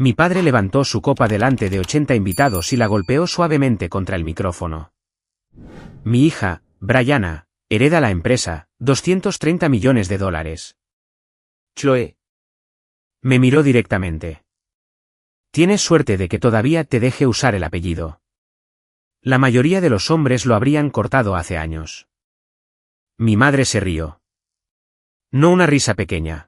Mi padre levantó su copa delante de 80 invitados y la golpeó suavemente contra el micrófono. Mi hija, Brianna, hereda la empresa, $230 millones. Chloe. Me miró directamente. Tienes suerte de que todavía te deje usar el apellido. La mayoría de los hombres lo habrían cortado hace años. Mi madre se rió. No una risa pequeña.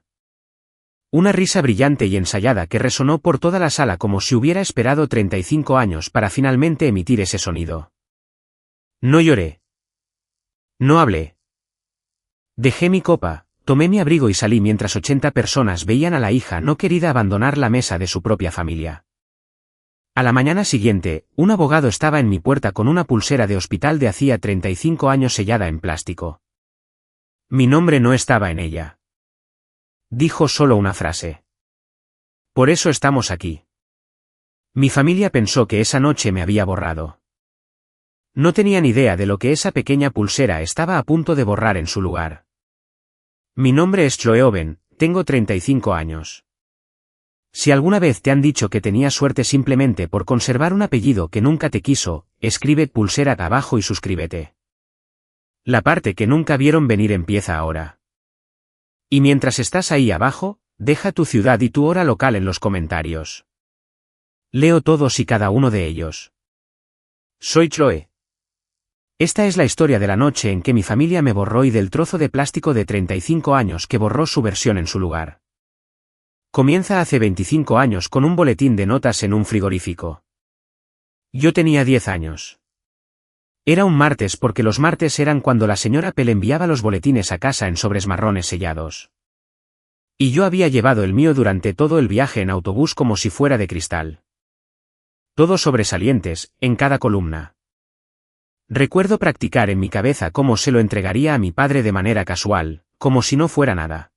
Una risa brillante y ensayada que resonó por toda la sala como si hubiera esperado 35 años para finalmente emitir ese sonido. No lloré. No hablé. Dejé mi copa, tomé mi abrigo y salí mientras 80 personas veían a la hija no querida abandonar la mesa de su propia familia. A la mañana siguiente, un abogado estaba en mi puerta con una pulsera de hospital de hacía 35 años sellada en plástico. Mi nombre no estaba en ella. Dijo solo una frase. Por eso estamos aquí. Mi familia pensó que esa noche me había borrado. No tenían idea de lo que esa pequeña pulsera estaba a punto de borrar en su lugar. Mi nombre es Chloe Owen, tengo 35 años. Si alguna vez te han dicho que tenías suerte simplemente por conservar un apellido que nunca te quiso, escribe pulsera abajo y suscríbete. La parte que nunca vieron venir empieza ahora. Y mientras estás ahí abajo, deja tu ciudad y tu hora local en los comentarios. Leo todos y cada uno de ellos. Soy Chloe. Esta es la historia de la noche en que mi familia me borró y del trozo de plástico de 35 años que borró su versión en su lugar. Comienza hace 25 años con un boletín de notas en un frigorífico. Yo tenía 10 años. Era un martes porque los martes eran cuando la señora Pell enviaba los boletines a casa en sobres marrones sellados. Y yo había llevado el mío durante todo el viaje en autobús como si fuera de cristal. Todos sobresalientes, en cada columna. Recuerdo practicar en mi cabeza cómo se lo entregaría a mi padre de manera casual, como si no fuera nada.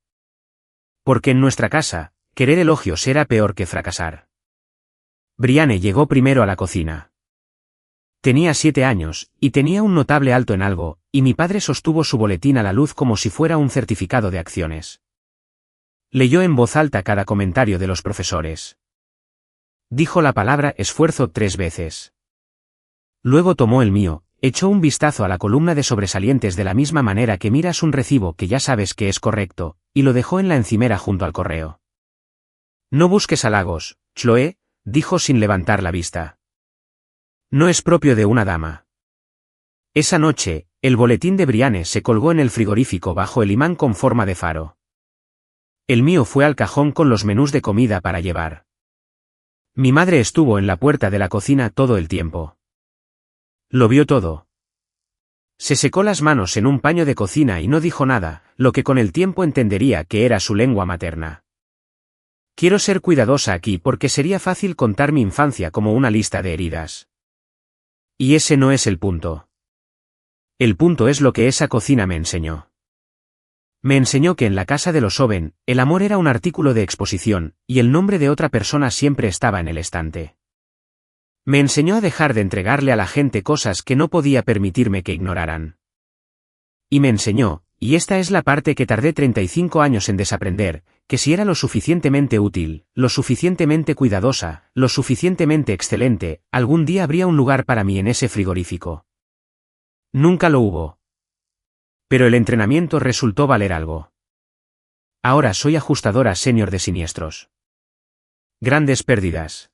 Porque en nuestra casa, querer elogios era peor que fracasar. Brianne llegó primero a la cocina. Tenía 7 años, y tenía un notable alto en algo, y mi padre sostuvo su boletín a la luz como si fuera un certificado de acciones. Leyó en voz alta cada comentario de los profesores. Dijo la palabra esfuerzo 3 veces. Luego tomó el mío, echó un vistazo a la columna de sobresalientes de la misma manera que miras un recibo que ya sabes que es correcto, y lo dejó en la encimera junto al correo. No busques halagos, Chloe, dijo sin levantar la vista. No es propio de una dama. Esa noche, el boletín de Brianne se colgó en el frigorífico bajo el imán con forma de faro. El mío fue al cajón con los menús de comida para llevar. Mi madre estuvo en la puerta de la cocina todo el tiempo. Lo vio todo. Se secó las manos en un paño de cocina y no dijo nada, lo que con el tiempo entendería que era su lengua materna. Quiero ser cuidadosa aquí porque sería fácil contar mi infancia como una lista de heridas. Y ese no es el punto. El punto es lo que esa cocina me enseñó. Me enseñó que en la casa de los Owen, el amor era un artículo de exposición, y el nombre de otra persona siempre estaba en el estante. Me enseñó a dejar de entregarle a la gente cosas que no podía permitirme que ignoraran. Y me enseñó, y esta es la parte que tardé 35 años en desaprender, que si era lo suficientemente útil, lo suficientemente cuidadosa, lo suficientemente excelente, algún día habría un lugar para mí en ese frigorífico. Nunca lo hubo. Pero el entrenamiento resultó valer algo. Ahora soy ajustadora senior de siniestros. Grandes pérdidas.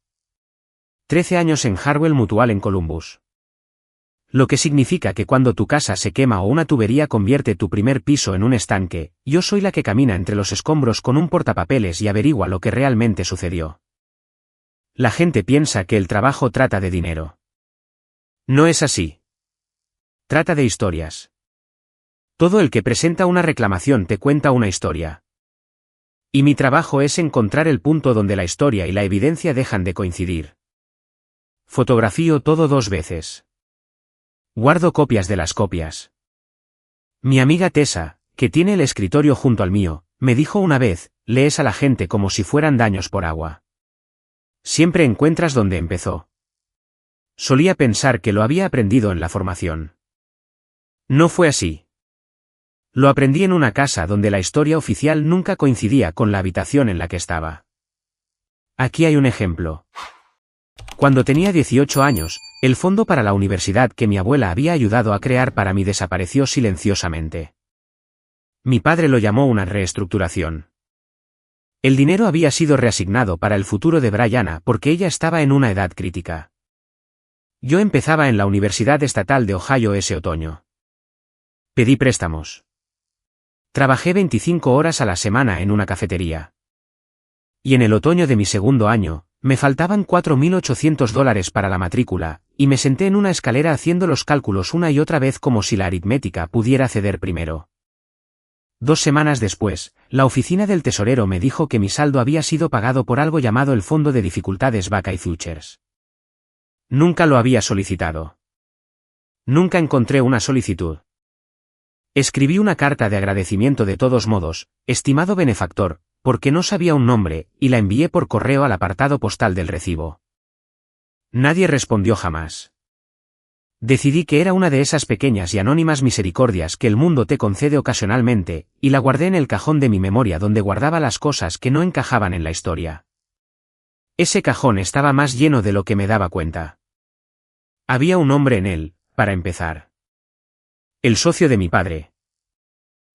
13 años en Harwell Mutual en Columbus. Lo que significa que cuando tu casa se quema o una tubería convierte tu primer piso en un estanque, yo soy la que camina entre los escombros con un portapapeles y averigua lo que realmente sucedió. La gente piensa que el trabajo trata de dinero. No es así. Trata de historias. Todo el que presenta una reclamación te cuenta una historia. Y mi trabajo es encontrar el punto donde la historia y la evidencia dejan de coincidir. Fotografío todo 2 veces. Guardo copias de las copias. Mi amiga Tessa, que tiene el escritorio junto al mío, me dijo una vez, lees a la gente como si fueran daños por agua. Siempre encuentras donde empezó. Solía pensar que lo había aprendido en la formación. No fue así. Lo aprendí en una casa donde la historia oficial nunca coincidía con la habitación en la que estaba. Aquí hay un ejemplo. Cuando tenía 18 años, el fondo para la universidad que mi abuela había ayudado a crear para mí desapareció silenciosamente. Mi padre lo llamó una reestructuración. El dinero había sido reasignado para el futuro de Brianna porque ella estaba en una edad crítica. Yo empezaba en la Universidad Estatal de Ohio ese otoño. Pedí préstamos. Trabajé 25 horas a la semana en una cafetería. Y en el otoño de mi segundo año, me faltaban $4.800 para la matrícula, y me senté en una escalera haciendo los cálculos una y otra vez como si la aritmética pudiera ceder primero. 2 semanas después, la oficina del tesorero me dijo que mi saldo había sido pagado por algo llamado el Fondo de Dificultades Buckeye Futures. Nunca lo había solicitado. Nunca encontré una solicitud. Escribí una carta de agradecimiento de todos modos, estimado benefactor, porque no sabía un nombre, y la envié por correo al apartado postal del recibo. Nadie respondió jamás. Decidí que era una de esas pequeñas y anónimas misericordias que el mundo te concede ocasionalmente, y la guardé en el cajón de mi memoria donde guardaba las cosas que no encajaban en la historia. Ese cajón estaba más lleno de lo que me daba cuenta. Había un hombre en él, para empezar. El socio de mi padre.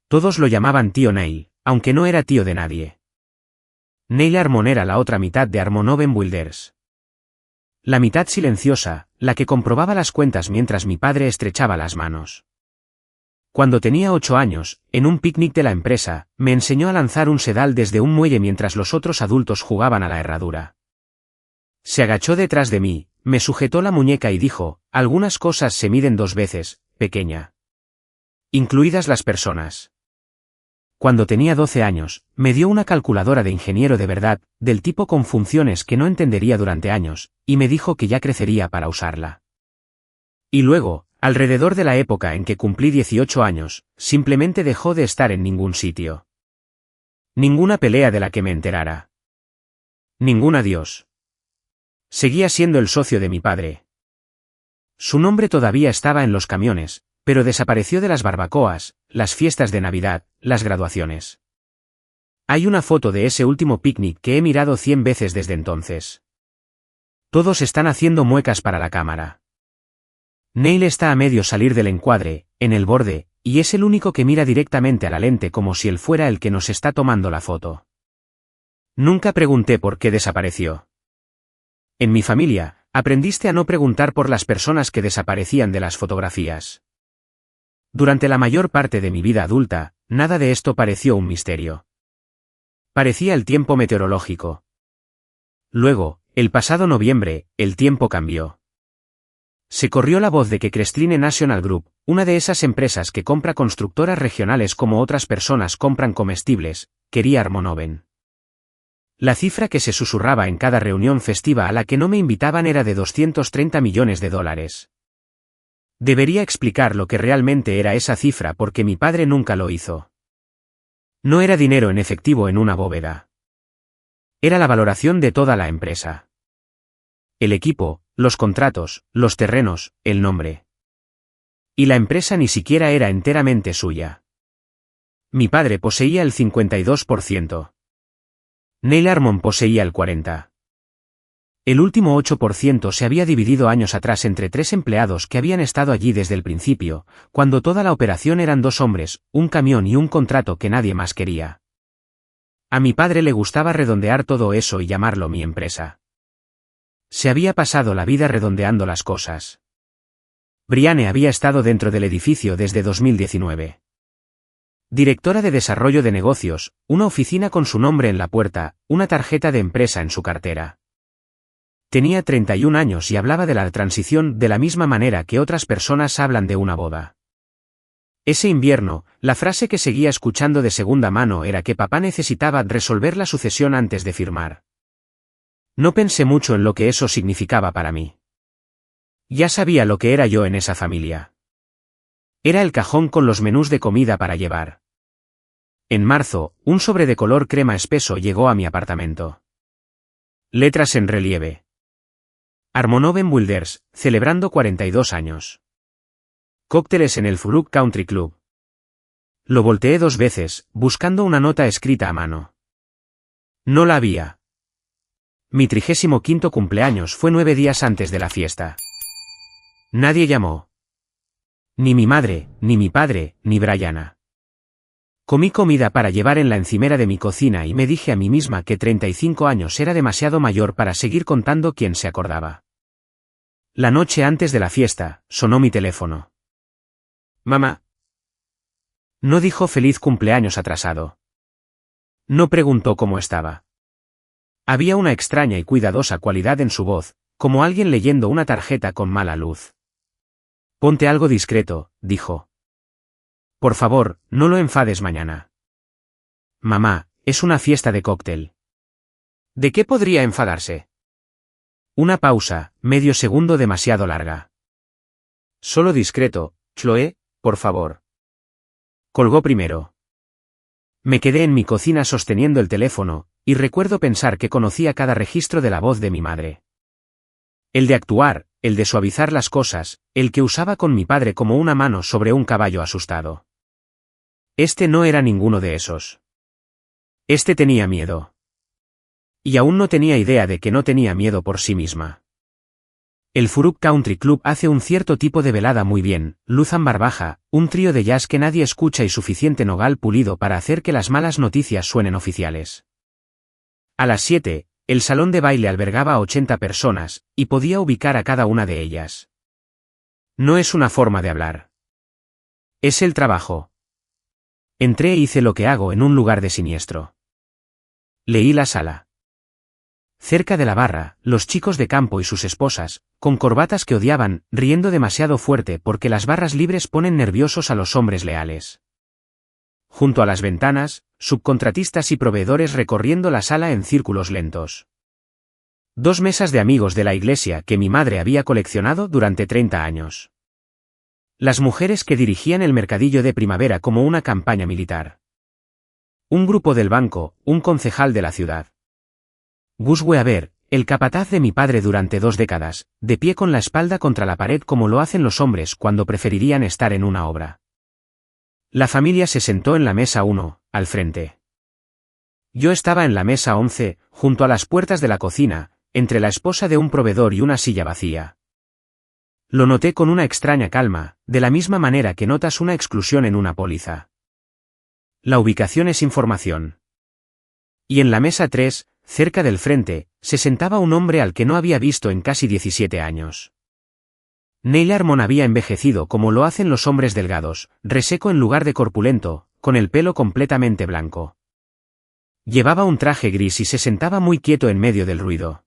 Todos lo llamaban tío Neil, aunque no era tío de nadie. Neil Harmon era la otra mitad de Harmon Owen Builders. La mitad silenciosa, la que comprobaba las cuentas mientras mi padre estrechaba las manos. Cuando tenía 8 años, en un picnic de la empresa, me enseñó a lanzar un sedal desde un muelle mientras los otros adultos jugaban a la herradura. Se agachó detrás de mí, me sujetó la muñeca y dijo, algunas cosas se miden 2 veces, pequeña. Incluidas las personas. Cuando tenía 12 años, me dio una calculadora de ingeniero de verdad, del tipo con funciones que no entendería durante años, y me dijo que ya crecería para usarla. Y luego, alrededor de la época en que cumplí 18 años, simplemente dejó de estar en ningún sitio. Ninguna pelea de la que me enterara. Ningún adiós. Seguía siendo el socio de mi padre. Su nombre todavía estaba en los camiones, pero desapareció de las barbacoas, las fiestas de Navidad, las graduaciones. Hay una foto de ese último picnic que he mirado 100 veces desde entonces. Todos están haciendo muecas para la cámara. Neil está a medio salir del encuadre, en el borde, y es el único que mira directamente a la lente como si él fuera el que nos está tomando la foto. Nunca pregunté por qué desapareció. En mi familia, aprendiste a no preguntar por las personas que desaparecían de las fotografías. Durante la mayor parte de mi vida adulta, nada de esto pareció un misterio. Parecía el tiempo meteorológico. Luego, el pasado noviembre, el tiempo cambió. Se corrió la voz de que Crestline National Group, una de esas empresas que compra constructoras regionales como otras personas compran comestibles, quería Harmon Owen. La cifra que se susurraba en cada reunión festiva a la que no me invitaban era de $230 millones. Debería explicar lo que realmente era esa cifra porque mi padre nunca lo hizo. No era dinero en efectivo en una bóveda. Era la valoración de toda la empresa. El equipo, los contratos, los terrenos, el nombre. Y la empresa ni siquiera era enteramente suya. Mi padre poseía el 52%. Neil Harmon poseía el 40%. El último 8% se había dividido años atrás entre 3 empleados que habían estado allí desde el principio, cuando toda la operación eran 2 hombres, un camión y un contrato que nadie más quería. A mi padre le gustaba redondear todo eso y llamarlo mi empresa. Se había pasado la vida redondeando las cosas. Brianne había estado dentro del edificio desde 2019. Directora de Desarrollo de Negocios, una oficina con su nombre en la puerta, una tarjeta de empresa en su cartera. Tenía 31 años y hablaba de la transición de la misma manera que otras personas hablan de una boda. Ese invierno, la frase que seguía escuchando de segunda mano era que papá necesitaba resolver la sucesión antes de firmar. No pensé mucho en lo que eso significaba para mí. Ya sabía lo que era yo en esa familia. Era el cajón con los menús de comida para llevar. En marzo, un sobre de color crema espeso llegó a mi apartamento. Letras en relieve. Harmon Owen Builders, celebrando 42 años. Cócteles en el Furuk Country Club. Lo volteé 2 veces, buscando una nota escrita a mano. No la había. Mi 35º cumpleaños fue 9 días antes de la fiesta. Nadie llamó. Ni mi madre, ni mi padre, ni Brianna. Comí comida para llevar en la encimera de mi cocina y me dije a mí misma que 35 años era demasiado mayor para seguir contando quién se acordaba. La noche antes de la fiesta, sonó mi teléfono. Mamá. No dijo feliz cumpleaños atrasado. No preguntó cómo estaba. Había una extraña y cuidadosa cualidad en su voz, como alguien leyendo una tarjeta con mala luz. Ponte algo discreto, dijo. Por favor, no lo enfades mañana. Mamá, es una fiesta de cóctel. ¿De qué podría enfadarse? Una pausa, medio segundo demasiado larga. Solo discreto, Chloe, por favor. Colgó primero. Me quedé en mi cocina sosteniendo el teléfono, y recuerdo pensar que conocía cada registro de la voz de mi madre. El de actuar, el de suavizar las cosas, el que usaba con mi padre como una mano sobre un caballo asustado. Este no era ninguno de esos. Este tenía miedo. Y aún no tenía idea de que no tenía miedo por sí misma. El Furuk Country Club hace un cierto tipo de velada muy bien, luz ámbar baja, un trío de jazz que nadie escucha y suficiente nogal pulido para hacer que las malas noticias suenen oficiales. A las 7, el salón de baile albergaba a 80 personas, y podía ubicar a cada una de ellas. No es una forma de hablar. Es el trabajo. Entré e hice lo que hago en un lugar de siniestro. Leí la sala. Cerca de la barra, los chicos de campo y sus esposas, con corbatas que odiaban, riendo demasiado fuerte porque las barras libres ponen nerviosos a los hombres leales. Junto a las ventanas, subcontratistas y proveedores recorriendo la sala en círculos lentos. 2 mesas de amigos de la iglesia que mi madre había coleccionado durante 30 años. Las mujeres que dirigían el mercadillo de primavera como una campaña militar. Un grupo del banco, un concejal de la ciudad. Gus Weaver, el capataz de mi padre durante 2 décadas, de pie con la espalda contra la pared como lo hacen los hombres cuando preferirían estar en una obra. La familia se sentó en la mesa 1, al frente. Yo estaba en la mesa 11, junto a las puertas de la cocina, entre la esposa de un proveedor y una silla vacía. Lo noté con una extraña calma, de la misma manera que notas una exclusión en una póliza. La ubicación es información. Y en la mesa 3, cerca del frente, se sentaba un hombre al que no había visto en casi 17 años. Neil Harmon había envejecido como lo hacen los hombres delgados, reseco en lugar de corpulento, con el pelo completamente blanco. Llevaba un traje gris y se sentaba muy quieto en medio del ruido.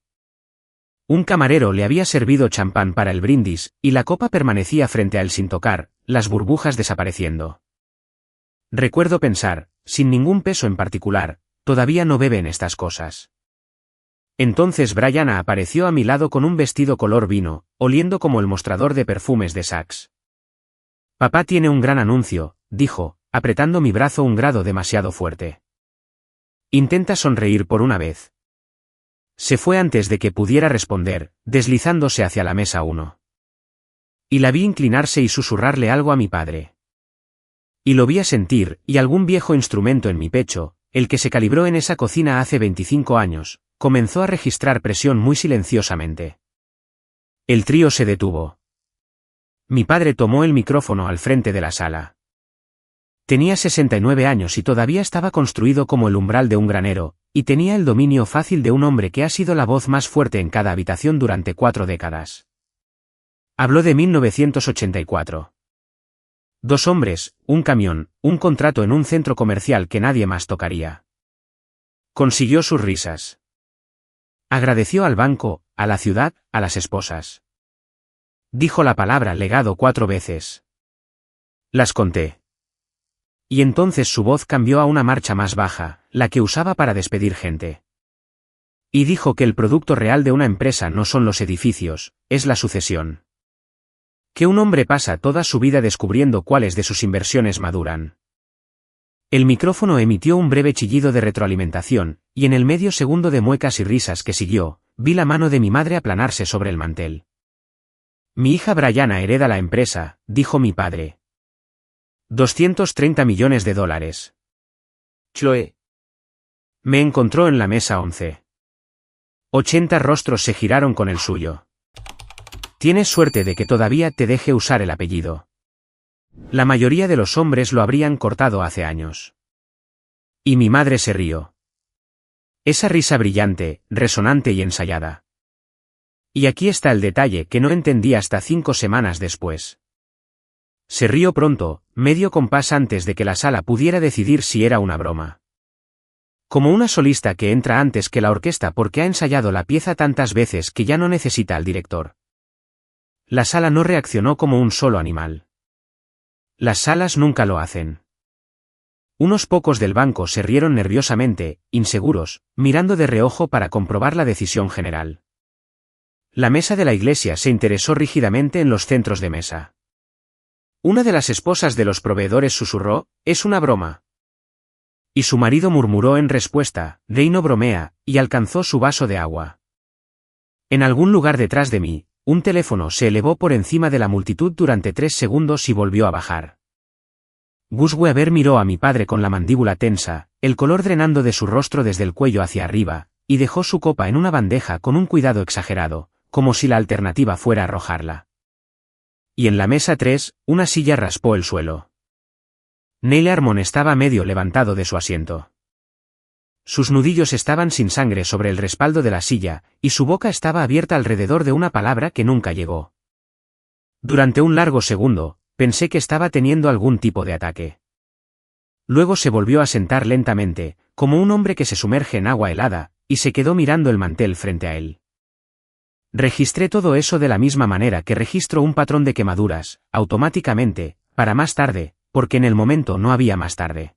Un camarero le había servido champán para el brindis, y la copa permanecía frente a él sin tocar, las burbujas desapareciendo. Recuerdo pensar, sin ningún peso en particular, todavía no beben estas cosas. Entonces Brianna apareció a mi lado con un vestido color vino, oliendo como el mostrador de perfumes de Saks. Papá tiene un gran anuncio, dijo, apretando mi brazo un grado demasiado fuerte. Intenta sonreír por una vez. Se fue antes de que pudiera responder, deslizándose hacia la mesa 1. Y la vi inclinarse y susurrarle algo a mi padre. Y lo vi asentir, y algún viejo instrumento en mi pecho, el que se calibró en esa cocina hace 25 años, comenzó a registrar presión muy silenciosamente. El trío se detuvo. Mi padre tomó el micrófono al frente de la sala. Tenía 69 años y todavía estaba construido como el umbral de un granero, y tenía el dominio fácil de un hombre que ha sido la voz más fuerte en cada habitación durante 4 décadas. Habló de 1984. 2 hombres, un camión, un contrato en un centro comercial que nadie más tocaría. Consiguió sus risas. Agradeció al banco, a la ciudad, a las esposas. Dijo la palabra legado 4 veces. Las conté. Y entonces su voz cambió a una marcha más baja, la que usaba para despedir gente. Y dijo que el producto real de una empresa no son los edificios, es la sucesión. Que un hombre pasa toda su vida descubriendo cuáles de sus inversiones maduran. El micrófono emitió un breve chillido de retroalimentación, y en el medio segundo de muecas y risas que siguió, vi la mano de mi madre aplanarse sobre el mantel. Mi hija Brianna hereda la empresa, dijo mi padre. 230 millones de dólares. Chloe. Me encontró en la mesa 11. 80 rostros se giraron con el suyo. Tienes suerte de que todavía te deje usar el apellido. La mayoría de los hombres lo habrían cortado hace años. Y mi madre se rió. Esa risa brillante, resonante y ensayada. Y aquí está el detalle que no entendí hasta 5 semanas después. Se rió pronto, medio compás antes de que la sala pudiera decidir si era una broma. Como una solista que entra antes que la orquesta porque ha ensayado la pieza tantas veces que ya no necesita al director. La sala no reaccionó como un solo animal. Las salas nunca lo hacen. Unos pocos del banco se rieron nerviosamente, inseguros, mirando de reojo para comprobar la decisión general. La mesa de la iglesia se interesó rígidamente en los centros de mesa. Una de las esposas de los proveedores susurró, «Es una broma». Y su marido murmuró en respuesta, «Rey no bromea», y alcanzó su vaso de agua. En algún lugar detrás de mí, un teléfono se elevó por encima de la multitud durante 3 segundos y volvió a bajar. Gus Weber miró a mi padre con la mandíbula tensa, el color drenando de su rostro desde el cuello hacia arriba, y dejó su copa en una bandeja con un cuidado exagerado, como si la alternativa fuera arrojarla. Y en la mesa 3, una silla raspó el suelo. Neil Harmon estaba medio levantado de su asiento. Sus nudillos estaban sin sangre sobre el respaldo de la silla, y su boca estaba abierta alrededor de una palabra que nunca llegó. Durante un largo segundo, pensé que estaba teniendo algún tipo de ataque. Luego se volvió a sentar lentamente, como un hombre que se sumerge en agua helada, y se quedó mirando el mantel frente a él. Registré todo eso de la misma manera que registro un patrón de quemaduras, automáticamente, para más tarde, porque en el momento no había más tarde.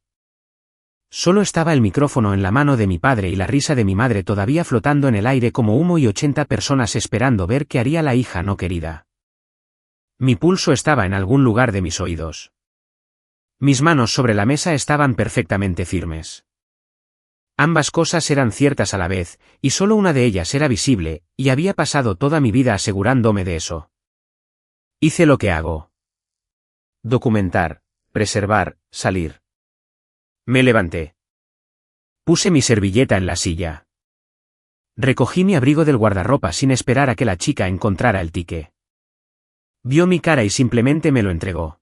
Solo estaba el micrófono en la mano de mi padre y la risa de mi madre todavía flotando en el aire como humo y 80 personas esperando ver qué haría la hija no querida. Mi pulso estaba en algún lugar de mis oídos. Mis manos sobre la mesa estaban perfectamente firmes. Ambas cosas eran ciertas a la vez, y solo una de ellas era visible, y había pasado toda mi vida asegurándome de eso. Hice lo que hago. Documentar, preservar, salir. Me levanté. Puse mi servilleta en la silla. Recogí mi abrigo del guardarropa sin esperar a que la chica encontrara el ticket. Vio mi cara y simplemente me lo entregó.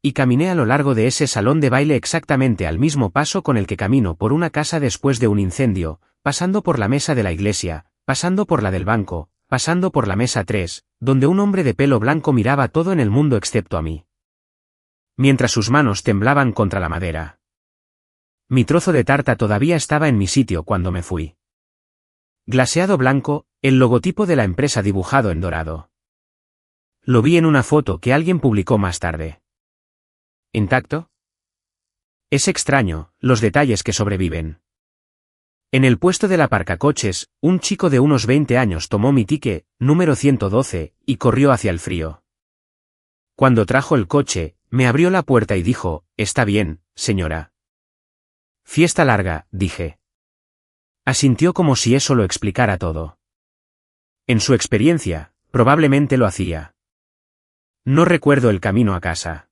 Y caminé a lo largo de ese salón de baile exactamente al mismo paso con el que camino por una casa después de un incendio, pasando por la mesa de la iglesia, pasando por la del banco, pasando por la mesa 3, donde un hombre de pelo blanco miraba todo en el mundo excepto a mí. Mientras sus manos temblaban contra la madera. Mi trozo de tarta todavía estaba en mi sitio cuando me fui. Glaseado blanco, el logotipo de la empresa dibujado en dorado. Lo vi en una foto que alguien publicó más tarde. ¿Intacto? Es extraño, los detalles que sobreviven. En el puesto del aparcacoches, un chico de unos 20 años tomó mi ticket, número 112, y corrió hacia el frío. Cuando trajo el coche, me abrió la puerta y dijo, «Está bien, señora». «Fiesta larga», dije. Asintió como si eso lo explicara todo. En su experiencia, probablemente lo hacía. No recuerdo el camino a casa.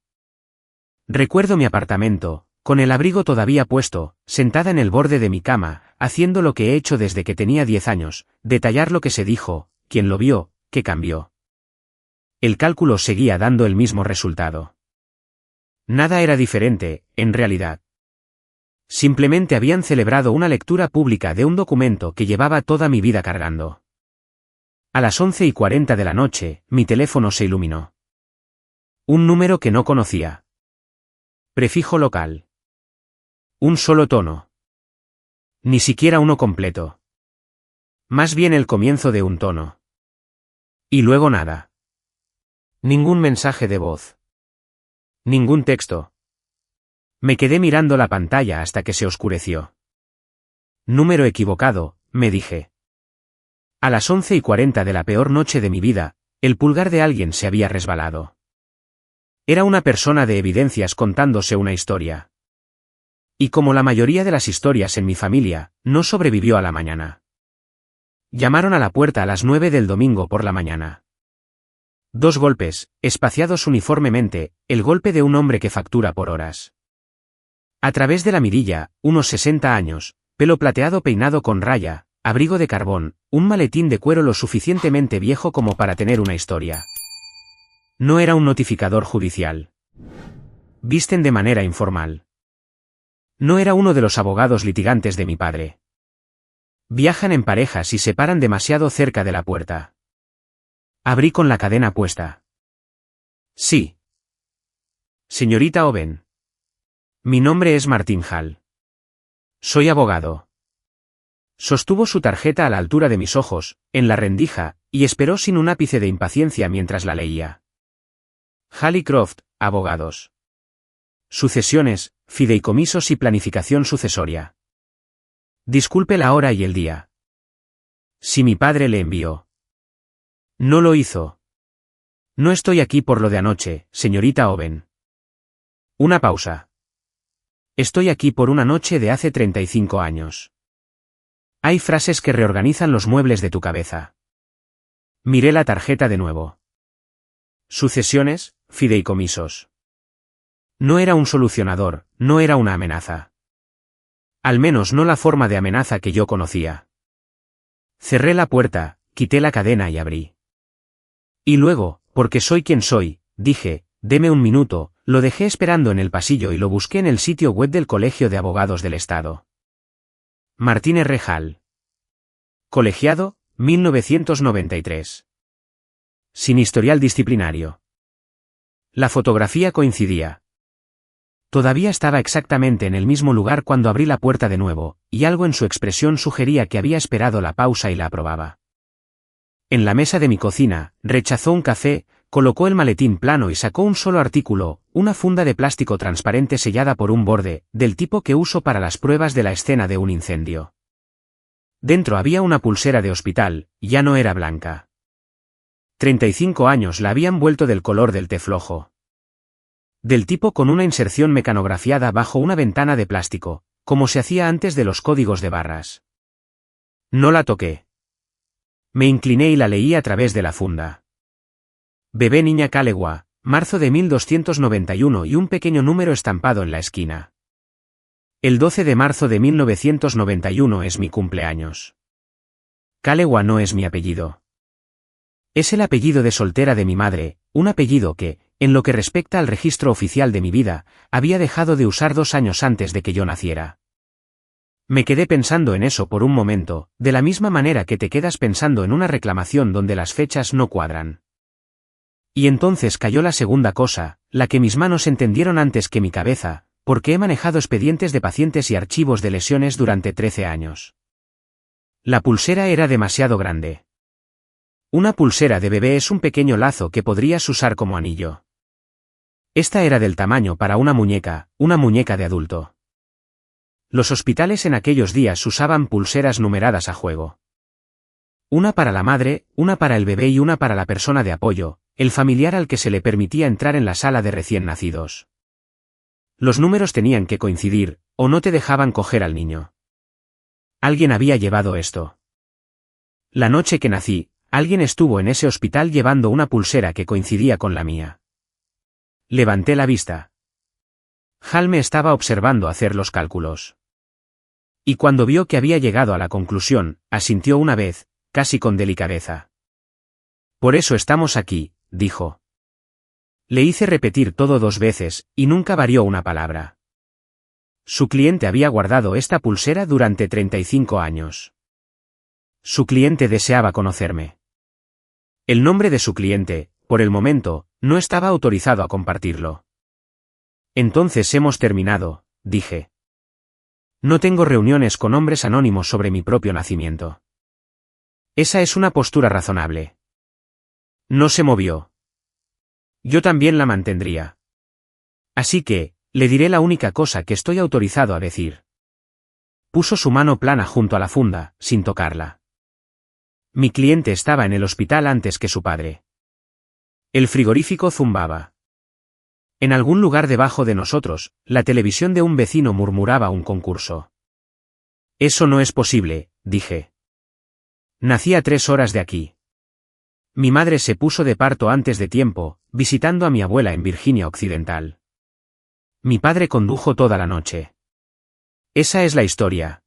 Recuerdo mi apartamento, con el abrigo todavía puesto, sentada en el borde de mi cama, haciendo lo que he hecho desde que tenía 10 años, detallar lo que se dijo, quién lo vio, qué cambió. El cálculo seguía dando el mismo resultado. Nada era diferente, en realidad. Simplemente habían celebrado una lectura pública de un documento que llevaba toda mi vida cargando. A las 11:40 de la noche, mi teléfono se iluminó. Un número que no conocía. Prefijo local. Un solo tono. Ni siquiera uno completo. Más bien el comienzo de un tono. Y luego nada. Ningún mensaje de voz. Ningún texto. Me quedé mirando la pantalla hasta que se oscureció. Número equivocado, me dije. A las 11:40 de la peor noche de mi vida, el pulgar de alguien se había resbalado. Era una persona de evidencias contándose una historia. Y como la mayoría de las historias en mi familia, no sobrevivió a la mañana. Llamaron a la puerta a las 9 del domingo por la mañana. 2 golpes, espaciados uniformemente, el golpe de un hombre que factura por horas. A través de la mirilla, unos 60 años, pelo plateado peinado con raya, abrigo de carbón, un maletín de cuero lo suficientemente viejo como para tener una historia. No era un notificador judicial. Visten de manera informal. No era uno de los abogados litigantes de mi padre. Viajan en parejas y se paran demasiado cerca de la puerta. Abrí con la cadena puesta. Sí. Señorita Owen. Mi nombre es Martin Hall. Soy abogado. Sostuvo su tarjeta a la altura de mis ojos, en la rendija, y esperó sin un ápice de impaciencia mientras la leía. Hall y Croft, abogados. Sucesiones, fideicomisos y planificación sucesoria. Disculpe la hora y el día. Si mi padre le envió. No lo hizo. No estoy aquí por lo de anoche, señorita Owen. Una pausa. Estoy aquí por una noche de hace 35 años. Hay frases que reorganizan los muebles de tu cabeza. Miré la tarjeta de nuevo. Sucesiones, fideicomisos. No era un solucionador, no era una amenaza. Al menos no la forma de amenaza que yo conocía. Cerré la puerta, quité la cadena y abrí. Y luego, porque soy quien soy, dije, deme un minuto, lo dejé esperando en el pasillo y lo busqué en el sitio web del Colegio de Abogados del Estado. Martin R. Hall. Colegiado, 1993. Sin historial disciplinario. La fotografía coincidía. Todavía estaba exactamente en el mismo lugar cuando abrí la puerta de nuevo, y algo en su expresión sugería que había esperado la pausa y la aprobaba. En la mesa de mi cocina, rechazó un café, colocó el maletín plano y sacó un solo artículo, una funda de plástico transparente sellada por un borde, del tipo que uso para las pruebas de la escena de un incendio. Dentro había una pulsera de hospital, ya no era blanca. 35 años la habían vuelto del color del té flojo. Del tipo con una inserción mecanografiada bajo una ventana de plástico, como se hacía antes de los códigos de barras. No la toqué. Me incliné y la leí a través de la funda. Bebé niña Calewa, marzo de 1291 y un pequeño número estampado en la esquina. El 12 de marzo de 1991 es mi cumpleaños. Calewa no es mi apellido. Es el apellido de soltera de mi madre, un apellido que, en lo que respecta al registro oficial de mi vida, había dejado de usar 2 años antes de que yo naciera. Me quedé pensando en eso por un momento, de la misma manera que te quedas pensando en una reclamación donde las fechas no cuadran. Y entonces cayó la segunda cosa, la que mis manos entendieron antes que mi cabeza, porque he manejado expedientes de pacientes y archivos de lesiones durante 13 años. La pulsera era demasiado grande. Una pulsera de bebé es un pequeño lazo que podrías usar como anillo. Esta era del tamaño para una muñeca de adulto. Los hospitales en aquellos días usaban pulseras numeradas a juego. Una para la madre, una para el bebé y una para la persona de apoyo, el familiar al que se le permitía entrar en la sala de recién nacidos. Los números tenían que coincidir, o no te dejaban coger al niño. Alguien había llevado esto. La noche que nací, alguien estuvo en ese hospital llevando una pulsera que coincidía con la mía. Levanté la vista. Hall me estaba observando hacer los cálculos. Y cuando vio que había llegado a la conclusión, asintió una vez, casi con delicadeza. Por eso estamos aquí, dijo. Le hice repetir todo 2 veces, y nunca varió una palabra. Su cliente había guardado esta pulsera durante 35 años. Su cliente deseaba conocerme. El nombre de su cliente, por el momento, no estaba autorizado a compartirlo. Entonces hemos terminado, dije. No tengo reuniones con hombres anónimos sobre mi propio nacimiento. Esa es una postura razonable. No se movió. Yo también la mantendría. Así que, le diré la única cosa que estoy autorizado a decir. Puso su mano plana junto a la funda, sin tocarla. Mi cliente estaba en el hospital antes que su padre. El frigorífico zumbaba. En algún lugar debajo de nosotros, la televisión de un vecino murmuraba un concurso. Eso no es posible, dije. Nací a 3 horas de aquí. Mi madre se puso de parto antes de tiempo, visitando a mi abuela en Virginia Occidental. Mi padre condujo toda la noche. Esa es la historia.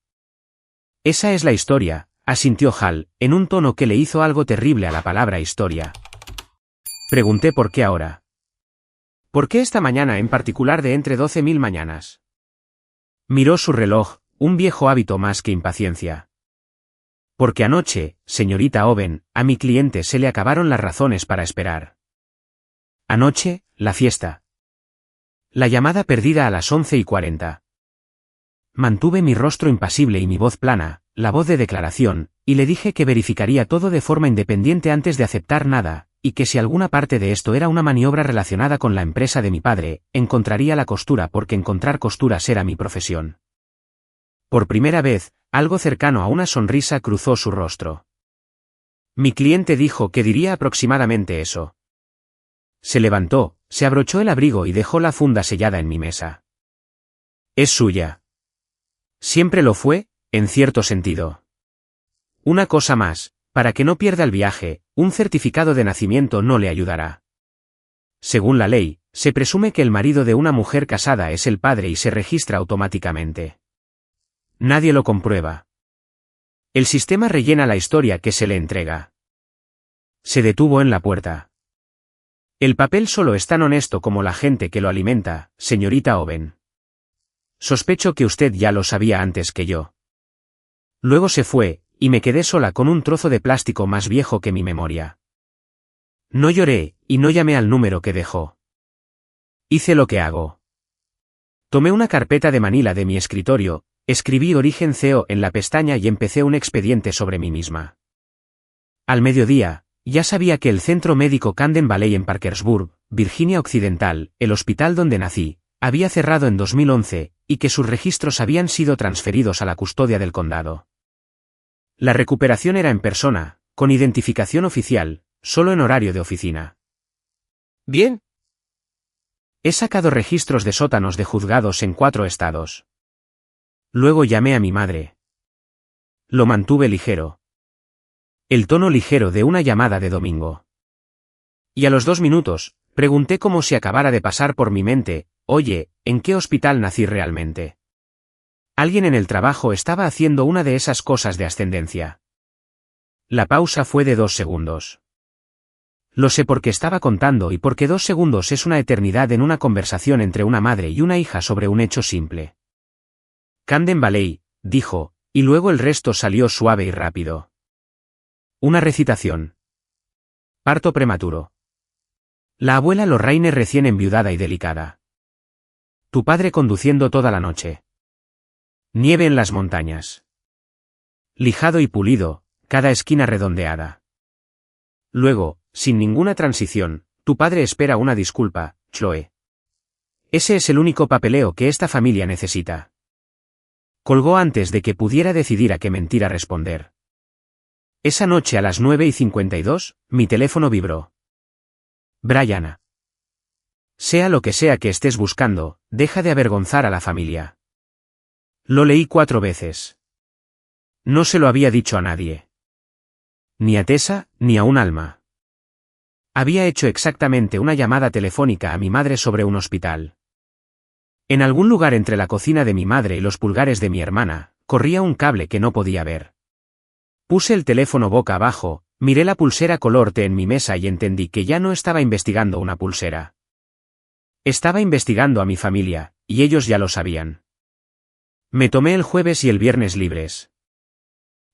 Esa es la historia, asintió Hal, en un tono que le hizo algo terrible a la palabra historia. Pregunté por qué ahora. ¿Por qué esta mañana en particular de entre 12.000 mañanas? Miró su reloj, un viejo hábito más que impaciencia. Porque anoche, señorita Owen, a mi cliente se le acabaron las razones para esperar. Anoche, la fiesta. La llamada perdida a las 11:40. Mantuve mi rostro impasible y mi voz plana, la voz de declaración, y le dije que verificaría todo de forma independiente antes de aceptar nada, y que si alguna parte de esto era una maniobra relacionada con la empresa de mi padre, encontraría la costura porque encontrar costuras era mi profesión. Por primera vez, algo cercano a una sonrisa cruzó su rostro. Mi cliente dijo que diría aproximadamente eso. Se levantó, se abrochó el abrigo y dejó la funda sellada en mi mesa. Es suya. Siempre lo fue, en cierto sentido. Una cosa más, para que no pierda el viaje, un certificado de nacimiento no le ayudará. Según la ley, se presume que el marido de una mujer casada es el padre y se registra automáticamente. Nadie lo comprueba. El sistema rellena la historia que se le entrega. Se detuvo en la puerta. El papel solo es tan honesto como la gente que lo alimenta, señorita Owen. Sospecho que usted ya lo sabía antes que yo. Luego se fue, y me quedé sola con un trozo de plástico más viejo que mi memoria. No lloré, y no llamé al número que dejó. Hice lo que hago. Tomé una carpeta de Manila de mi escritorio, escribí Origen CEO en la pestaña y empecé un expediente sobre mí misma. Al mediodía, ya sabía que el centro médico Camden Valley en Parkersburg, Virginia Occidental, el hospital donde nací, había cerrado en 2011, y que sus registros habían sido transferidos a la custodia del condado. La recuperación era en persona, con identificación oficial, solo en horario de oficina. Bien. He sacado registros de sótanos de juzgados en 4 estados. Luego llamé a mi madre. Lo mantuve ligero. El tono ligero de una llamada de domingo. Y a los 2 minutos, pregunté como si acabara de pasar por mi mente, oye, ¿en qué hospital nací realmente? Alguien en el trabajo estaba haciendo una de esas cosas de ascendencia. La pausa fue de 2 segundos. Lo sé porque estaba contando y porque 2 segundos es una eternidad en una conversación entre una madre y una hija sobre un hecho simple. Camden Valley, dijo, y luego el resto salió suave y rápido. Una recitación. Parto prematuro. La abuela Lorraine recién enviudada y delicada. Tu padre conduciendo toda la noche. Nieve en las montañas. Lijado y pulido, cada esquina redondeada. Luego, sin ninguna transición, tu padre espera una disculpa, Chloe. Ese es el único papeleo que esta familia necesita. Colgó antes de que pudiera decidir a qué mentira responder. Esa noche a las 9:52, mi teléfono vibró. Brianna. Sea lo que sea que estés buscando, deja de avergonzar a la familia. Lo leí 4 veces. No se lo había dicho a nadie. Ni a Tessa, ni a un alma. Había hecho exactamente una llamada telefónica a mi madre sobre un hospital. En algún lugar entre la cocina de mi madre y los pulgares de mi hermana, corría un cable que no podía ver. Puse el teléfono boca abajo, miré la pulsera color té en mi mesa y entendí que ya no estaba investigando una pulsera. Estaba investigando a mi familia, y ellos ya lo sabían. Me tomé el jueves y el viernes libres.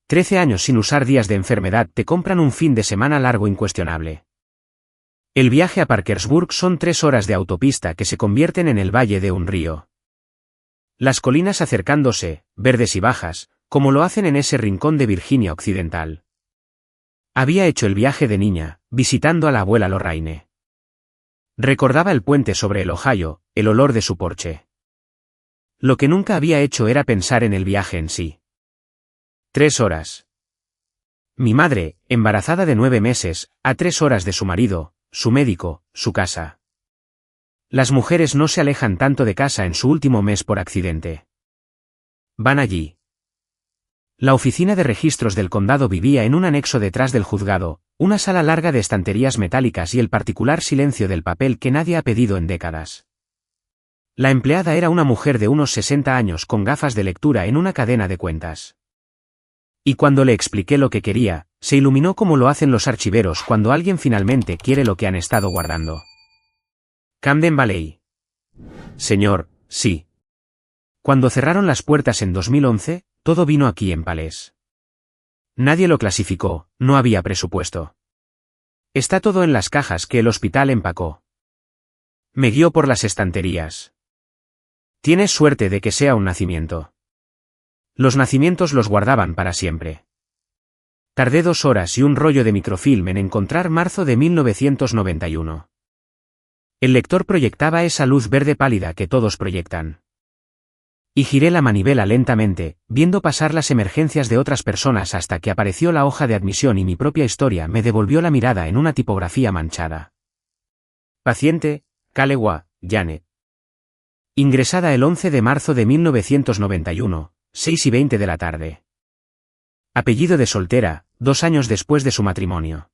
13 años sin usar días de enfermedad te compran un fin de semana largo incuestionable. El viaje a Parkersburg son 3 horas de autopista que se convierten en el valle de un río. Las colinas acercándose, verdes y bajas, como lo hacen en ese rincón de Virginia Occidental. Había hecho el viaje de niña, visitando a la abuela Lorraine. Recordaba el puente sobre el Ohio, el olor de su porche. Lo que nunca había hecho era pensar en el viaje en sí. 3 horas. Mi madre, embarazada de 9 meses, a 3 horas de su marido, su médico, su casa. Las mujeres no se alejan tanto de casa en su último mes por accidente. Van allí. La oficina de registros del condado vivía en un anexo detrás del juzgado, una sala larga de estanterías metálicas y el particular silencio del papel que nadie ha pedido en décadas. La empleada era una mujer de unos 60 años con gafas de lectura en una cadena de cuentas. Y cuando le expliqué lo que quería, se iluminó como lo hacen los archiveros cuando alguien finalmente quiere lo que han estado guardando. Camden Valley. Señor, sí. Cuando cerraron las puertas en 2011, todo vino aquí en Palés. Nadie lo clasificó, no había presupuesto. Está todo en las cajas que el hospital empacó. Me guió por las estanterías. Tienes suerte de que sea un nacimiento. Los nacimientos los guardaban para siempre. Tardé 2 horas y un rollo de microfilm en encontrar marzo de 1991. El lector proyectaba esa luz verde pálida que todos proyectan. Y giré la manivela lentamente, viendo pasar las emergencias de otras personas hasta que apareció la hoja de admisión y mi propia historia me devolvió la mirada en una tipografía manchada. Paciente, Kalewa, Janet. Ingresada el 11 de marzo de 1991, 6:20 de la tarde. Apellido de soltera, 2 años después de su matrimonio.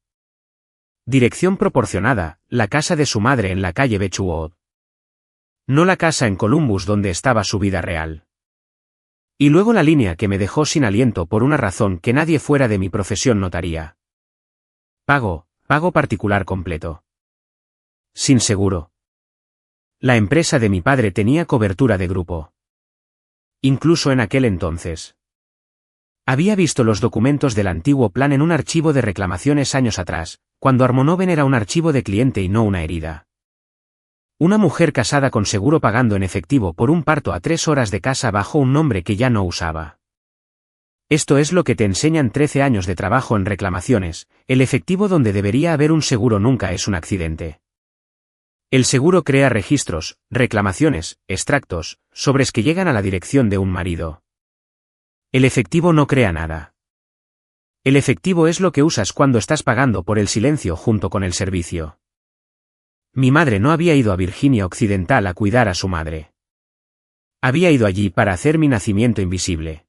Dirección proporcionada, la casa de su madre en la calle Bechuwood. No la casa en Columbus donde estaba su vida real. Y luego la línea que me dejó sin aliento por una razón que nadie fuera de mi profesión notaría. Pago particular completo. Sin seguro. La empresa de mi padre tenía cobertura de grupo. Incluso en aquel entonces. Había visto los documentos del antiguo plan en un archivo de reclamaciones años atrás, cuando Armonoven era un archivo de cliente y no una herida. Una mujer casada con seguro pagando en efectivo por un parto a 3 horas de casa bajo un nombre que ya no usaba. Esto es lo que te enseñan 13 años de trabajo en reclamaciones, el efectivo donde debería haber un seguro nunca es un accidente. El seguro crea registros, reclamaciones, extractos, sobres que llegan a la dirección de un marido. El efectivo no crea nada. El efectivo es lo que usas cuando estás pagando por el silencio junto con el servicio. Mi madre no había ido a Virginia Occidental a cuidar a su madre. Había ido allí para hacer mi nacimiento invisible.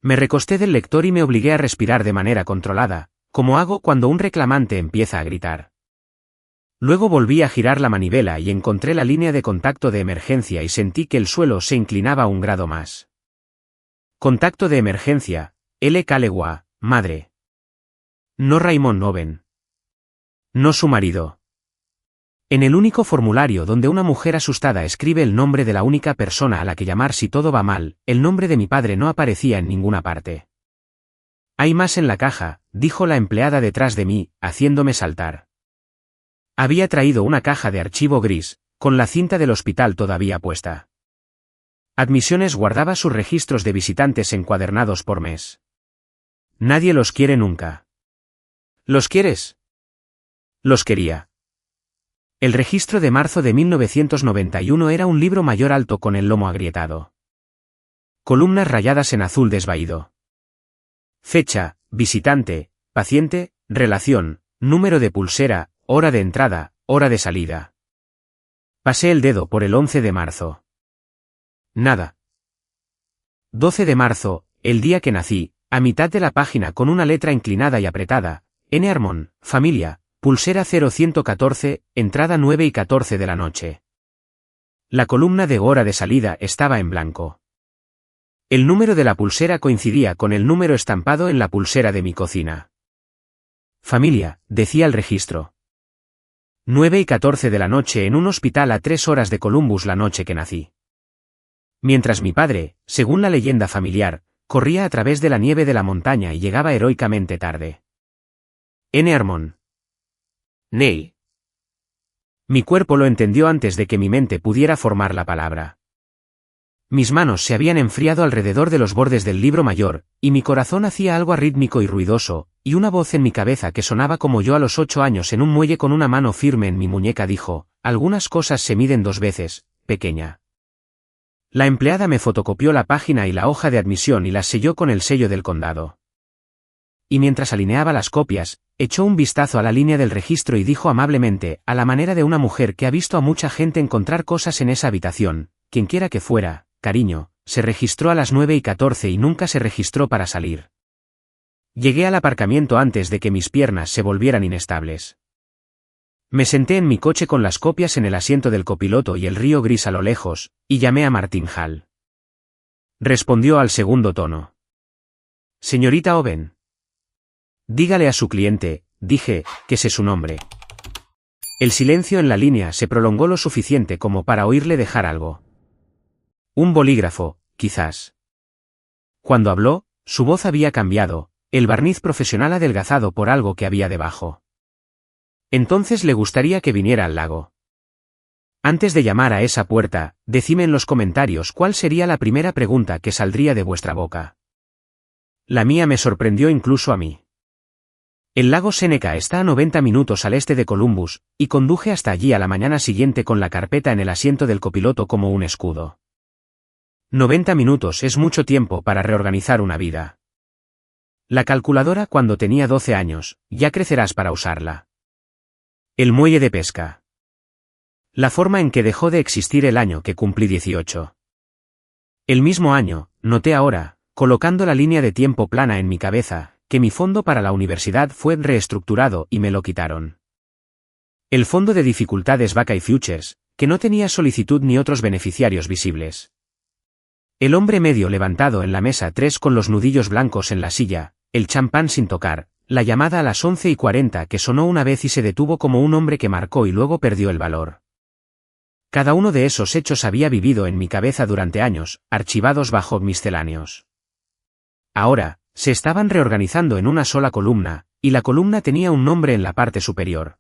Me recosté del lector y me obligué a respirar de manera controlada, como hago cuando un reclamante empieza a gritar. Luego volví a girar la manivela y encontré la línea de contacto de emergencia y sentí que el suelo se inclinaba 1 grado más. Contacto de emergencia, L. Kalewa, madre. No Raymond Noven. No su marido. En el único formulario donde una mujer asustada escribe el nombre de la única persona a la que llamar si todo va mal, el nombre de mi padre no aparecía en ninguna parte. Hay más en la caja, dijo la empleada detrás de mí, haciéndome saltar. Había traído una caja de archivo gris, con la cinta del hospital todavía puesta. Admisiones guardaba sus registros de visitantes encuadernados por mes. Nadie los quiere nunca. ¿Los quieres? Los quería. El registro de marzo de 1991 era un libro mayor alto con el lomo agrietado. Columnas rayadas en azul desvaído. Fecha, visitante, paciente, relación, número de pulsera, hora de entrada, hora de salida. Pasé el dedo por el 11 de marzo. Nada. 12 de marzo, el día que nací, a mitad de la página con una letra inclinada y apretada, N. Armon, familia, pulsera 0114, entrada 9:14 de la noche. La columna de hora de salida estaba en blanco. El número de la pulsera coincidía con el número estampado en la pulsera de mi cocina. Familia, decía el registro. 9:14 de la noche en un hospital a 3 horas de Columbus la noche que nací. Mientras mi padre, según la leyenda familiar, corría a través de la nieve de la montaña y llegaba heroicamente tarde. N. Armon. Ney. Mi cuerpo lo entendió antes de que mi mente pudiera formar la palabra. Mis manos se habían enfriado alrededor de los bordes del libro mayor, y mi corazón hacía algo arrítmico y ruidoso, y una voz en mi cabeza que sonaba como yo a los 8 años en un muelle con una mano firme en mi muñeca dijo, algunas cosas se miden 2 veces, pequeña. La empleada me fotocopió la página y la hoja de admisión y las selló con el sello del condado. Y mientras alineaba las copias, echó un vistazo a la línea del registro y dijo amablemente, a la manera de una mujer que ha visto a mucha gente encontrar cosas en esa habitación, quienquiera que fuera, cariño, se registró a las 9:14 y nunca se registró para salir. Llegué al aparcamiento antes de que mis piernas se volvieran inestables. Me senté en mi coche con las copias en el asiento del copiloto y el río gris a lo lejos, y llamé a Martin Hall. Respondió al segundo tono. Señorita Owen. Dígale a su cliente, dije, que sé su nombre. El silencio en la línea se prolongó lo suficiente como para oírle dejar algo. Un bolígrafo, quizás. Cuando habló, su voz había cambiado, el barniz profesional adelgazado por algo que había debajo. Entonces le gustaría que viniera al lago. Antes de llamar a esa puerta, decime en los comentarios cuál sería la primera pregunta que saldría de vuestra boca. La mía me sorprendió incluso a mí. El lago Seneca está a 90 minutos al este de Columbus, y conduje hasta allí a la mañana siguiente con la carpeta en el asiento del copiloto como un escudo. 90 minutos es mucho tiempo para reorganizar una vida. La calculadora cuando tenía 12 años, ya crecerás para usarla. El muelle de pesca. La forma en que dejó de existir el año que cumplí 18. El mismo año, noté ahora, colocando la línea de tiempo plana en mi cabeza, que mi fondo para la universidad fue reestructurado y me lo quitaron. El fondo de dificultades Buckeye Futures, que no tenía solicitud ni otros beneficiarios visibles. El hombre medio levantado en la mesa 3 con los nudillos blancos en la silla, el champán sin tocar, la llamada a las 11:40 que sonó una vez y se detuvo como un hombre que marcó y luego perdió el valor. Cada uno de esos hechos había vivido en mi cabeza durante años, archivados bajo misceláneos. Ahora, se estaban reorganizando en una sola columna, y la columna tenía un nombre en la parte superior.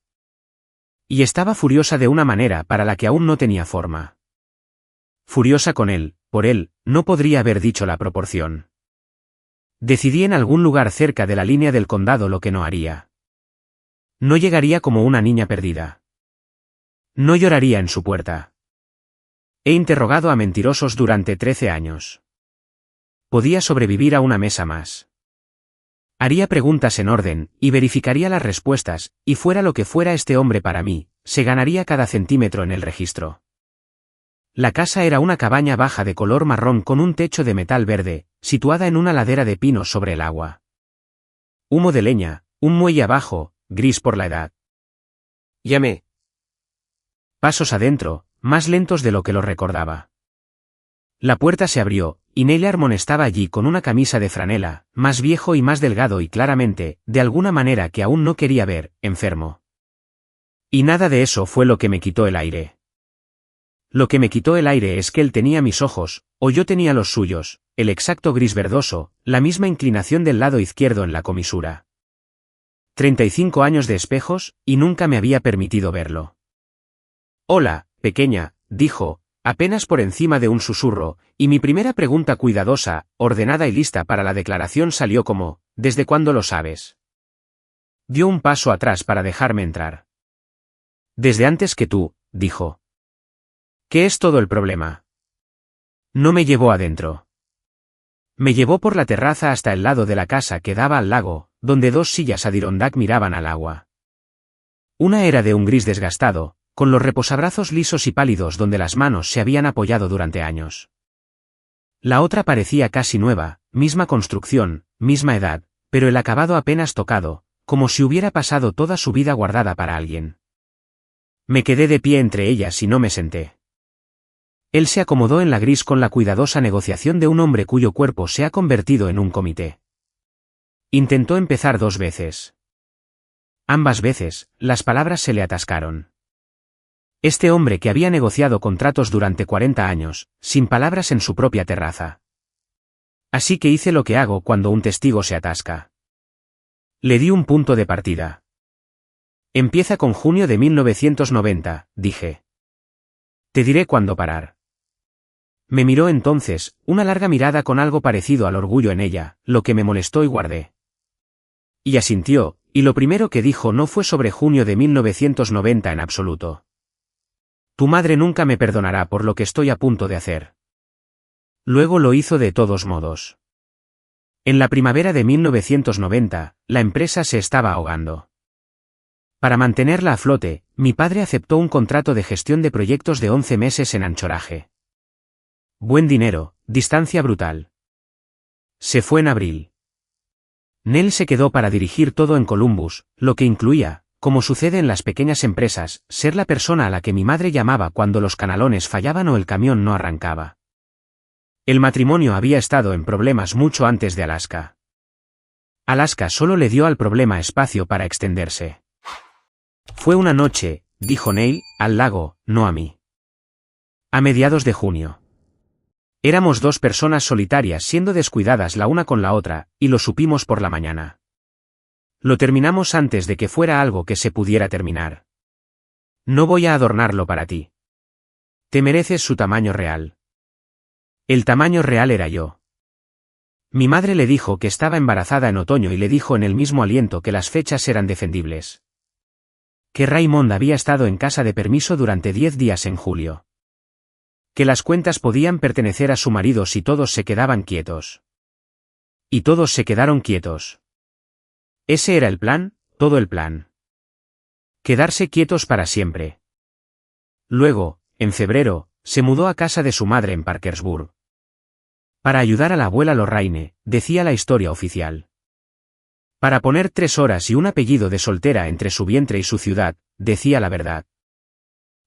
Y estaba furiosa de una manera para la que aún no tenía forma. Furiosa con él, por él, no podría haber dicho la proporción. Decidí en algún lugar cerca de la línea del condado lo que no haría. No llegaría como una niña perdida. No lloraría en su puerta. He interrogado a mentirosos durante 13 años. Podía sobrevivir a una mesa más. Haría preguntas en orden, y verificaría las respuestas, y fuera lo que fuera este hombre para mí, se ganaría cada centímetro en el registro. La casa era una cabaña baja de color marrón con un techo de metal verde, situada en una ladera de pinos sobre el agua. Humo de leña, un muelle abajo, gris por la edad. Llamé. Pasos adentro, más lentos de lo que lo recordaba. La puerta se abrió, y Neil Harmon estaba allí con una camisa de franela, más viejo y más delgado y claramente, de alguna manera que aún no quería ver, enfermo. Y nada de eso fue lo que me quitó el aire. Lo que me quitó el aire es que él tenía mis ojos, o yo tenía los suyos, el exacto gris verdoso, la misma inclinación del lado izquierdo en la comisura. 35 años de espejos, y nunca me había permitido verlo. Hola, pequeña, dijo, apenas por encima de un susurro, y mi primera pregunta cuidadosa, ordenada y lista para la declaración salió como, ¿desde cuándo lo sabes? Dio un paso atrás para dejarme entrar. Desde antes que tú, dijo. ¿Qué es todo el problema? No me llevó adentro. Me llevó por la terraza hasta el lado de la casa que daba al lago, donde 2 sillas Adirondack miraban al agua. Una era de un gris desgastado, con los reposabrazos lisos y pálidos donde las manos se habían apoyado durante años. La otra parecía casi nueva, misma construcción, misma edad, pero el acabado apenas tocado, como si hubiera pasado toda su vida guardada para alguien. Me quedé de pie entre ellas y no me senté. Él se acomodó en la gris con la cuidadosa negociación de un hombre cuyo cuerpo se ha convertido en un comité. Intentó empezar 2 veces. Ambas veces, las palabras se le atascaron. Este hombre que había negociado contratos durante 40 años, sin palabras en su propia terraza. Así que hice lo que hago cuando un testigo se atasca. Le di un punto de partida. Empieza con junio de 1990, dije. Te diré cuándo parar. Me miró entonces, una larga mirada con algo parecido al orgullo en ella, lo que me molestó y guardé. Y asintió, y lo primero que dijo no fue sobre junio de 1990 en absoluto. Tu madre nunca me perdonará por lo que estoy a punto de hacer. Luego lo hizo de todos modos. En la primavera de 1990, la empresa se estaba ahogando. Para mantenerla a flote, mi padre aceptó un contrato de gestión de proyectos de 11 meses en Anchorage. Buen dinero, distancia brutal. Se fue en abril. Nell se quedó para dirigir todo en Columbus, lo que incluía, como sucede en las pequeñas empresas, ser la persona a la que mi madre llamaba cuando los canalones fallaban o el camión no arrancaba. El matrimonio había estado en problemas mucho antes de Alaska. Alaska solo le dio al problema espacio para extenderse. Fue una noche, dijo Neil, al lago, no a mí. A mediados de junio. Éramos dos personas solitarias siendo descuidadas la una con la otra, y lo supimos por la mañana. Lo terminamos antes de que fuera algo que se pudiera terminar. No voy a adornarlo para ti. Te mereces su tamaño real. El tamaño real era yo. Mi madre le dijo que estaba embarazada en otoño y le dijo en el mismo aliento que las fechas eran defendibles. Que Raymond había estado en casa de permiso durante 10 días en julio. Que las cuentas podían pertenecer a su marido si todos se quedaban quietos. Y todos se quedaron quietos. Ese era el plan, todo el plan. Quedarse quietos para siempre. Luego, en febrero, se mudó a casa de su madre en Parkersburg. Para ayudar a la abuela Lorraine, decía la historia oficial. Para poner 3 horas y un apellido de soltera entre su vientre y su ciudad, decía la verdad.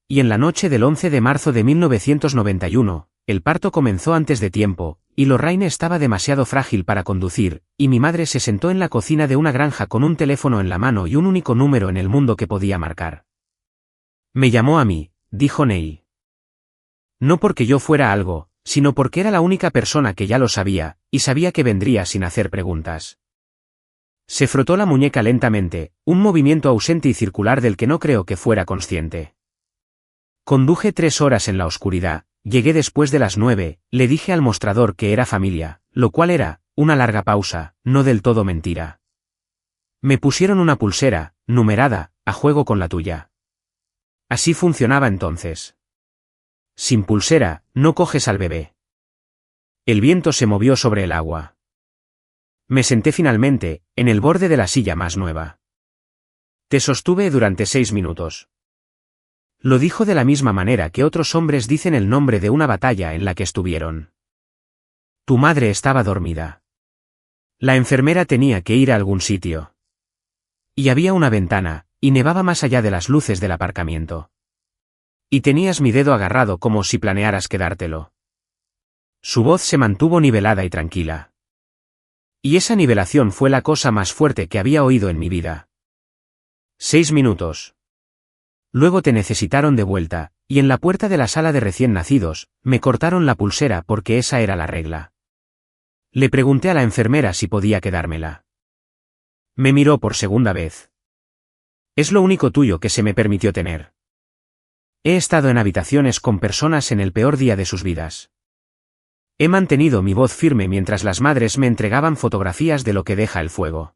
Y en la noche del 11 de marzo de 1991, el parto comenzó antes de tiempo, y Lorraine estaba demasiado frágil para conducir, y mi madre se sentó en la cocina de una granja con un teléfono en la mano y un único número en el mundo que podía marcar. Me llamó a mí, dijo Neil. No porque yo fuera algo, sino porque era la única persona que ya lo sabía, y sabía que vendría sin hacer preguntas. Se frotó la muñeca lentamente, un movimiento ausente y circular del que no creo que fuera consciente. Conduje 3 horas en la oscuridad, llegué después de las 9, le dije al mostrador que era familia, lo cual era, una larga pausa, no del todo mentira. Me pusieron una pulsera, numerada, a juego con la tuya. Así funcionaba entonces. Sin pulsera, no coges al bebé. El viento se movió sobre el agua. Me senté finalmente, en el borde de la silla más nueva. Te sostuve durante 6 minutos. Lo dijo de la misma manera que otros hombres dicen el nombre de una batalla en la que estuvieron. Tu madre estaba dormida. La enfermera tenía que ir a algún sitio. Y había una ventana, y nevaba más allá de las luces del aparcamiento. Y tenías mi dedo agarrado como si planearas quedártelo. Su voz se mantuvo nivelada y tranquila. Y esa nivelación fue la cosa más fuerte que había oído en mi vida. 6 minutos. Luego te necesitaron de vuelta, y en la puerta de la sala de recién nacidos, me cortaron la pulsera porque esa era la regla. Le pregunté a la enfermera si podía quedármela. Me miró por segunda vez. Es lo único tuyo que se me permitió tener. He estado en habitaciones con personas en el peor día de sus vidas. He mantenido mi voz firme mientras las madres me entregaban fotografías de lo que deja el fuego.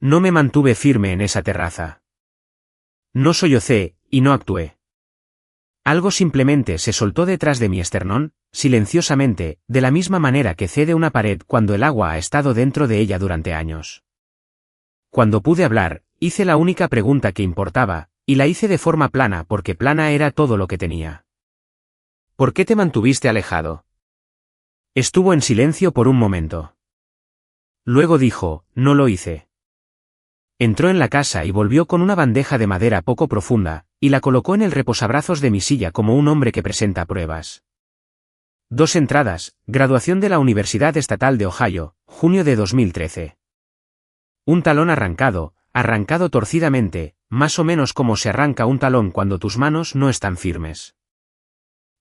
No me mantuve firme en esa terraza. No sollocé, y no actué. Algo simplemente se soltó detrás de mi esternón, silenciosamente, de la misma manera que cede una pared cuando el agua ha estado dentro de ella durante años. Cuando pude hablar, hice la única pregunta que importaba, y la hice de forma plana porque plana era todo lo que tenía. ¿Por qué te mantuviste alejado? Estuvo en silencio por un momento. Luego dijo, no lo hice. Entró en la casa y volvió con una bandeja de madera poco profunda, y la colocó en el reposabrazos de mi silla como un hombre que presenta pruebas. 2 entradas, graduación de la Universidad Estatal de Ohio, junio de 2013. Un talón arrancado torcidamente, más o menos como se arranca un talón cuando tus manos no están firmes.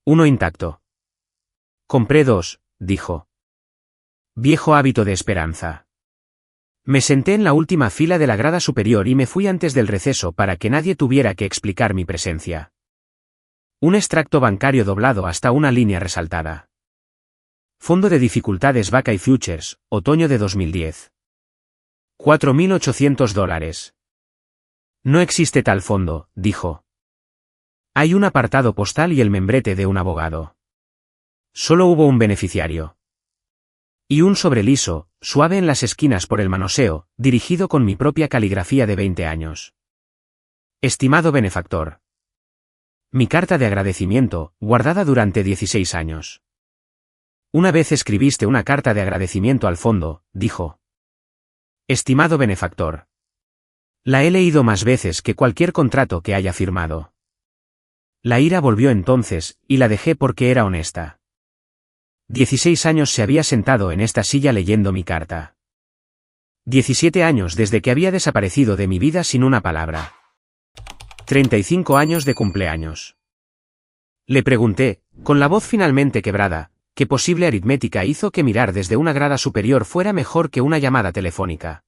Uno intacto. Compré 2, dijo. Viejo hábito de esperanza. Me senté en la última fila de la grada superior y me fui antes del receso para que nadie tuviera que explicar mi presencia. Un extracto bancario doblado hasta una línea resaltada. Fondo de dificultades Buckeye Futures, otoño de 2010. $4.800. No existe tal fondo, dijo. Hay un apartado postal y el membrete de un abogado. Solo hubo un beneficiario. Y un sobre liso, suave en las esquinas por el manoseo, dirigido con mi propia caligrafía de 20 años. Estimado benefactor. Mi carta de agradecimiento, guardada durante 16 años. Una vez escribiste una carta de agradecimiento al fondo, dijo. Estimado benefactor. La he leído más veces que cualquier contrato que haya firmado. La ira volvió entonces, y la dejé porque era honesta. 16 años se había sentado en esta silla leyendo mi carta. 17 años desde que había desaparecido de mi vida sin una palabra. 35 años de cumpleaños. Le pregunté, con la voz finalmente quebrada, qué posible aritmética hizo que mirar desde una grada superior fuera mejor que una llamada telefónica.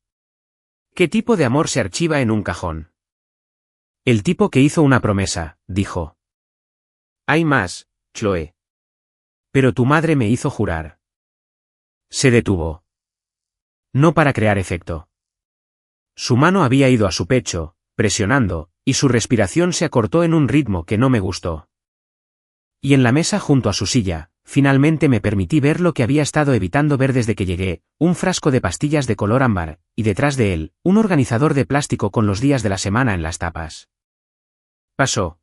¿Qué tipo de amor se archiva en un cajón? El tipo que hizo una promesa, dijo. Hay más, Chloe. Pero tu madre me hizo jurar. Se detuvo. No para crear efecto. Su mano había ido a su pecho, presionando, y su respiración se acortó en un ritmo que no me gustó. Y en la mesa junto a su silla, finalmente me permití ver lo que había estado evitando ver desde que llegué, un frasco de pastillas de color ámbar, y detrás de él, un organizador de plástico con los días de la semana en las tapas. Pasó.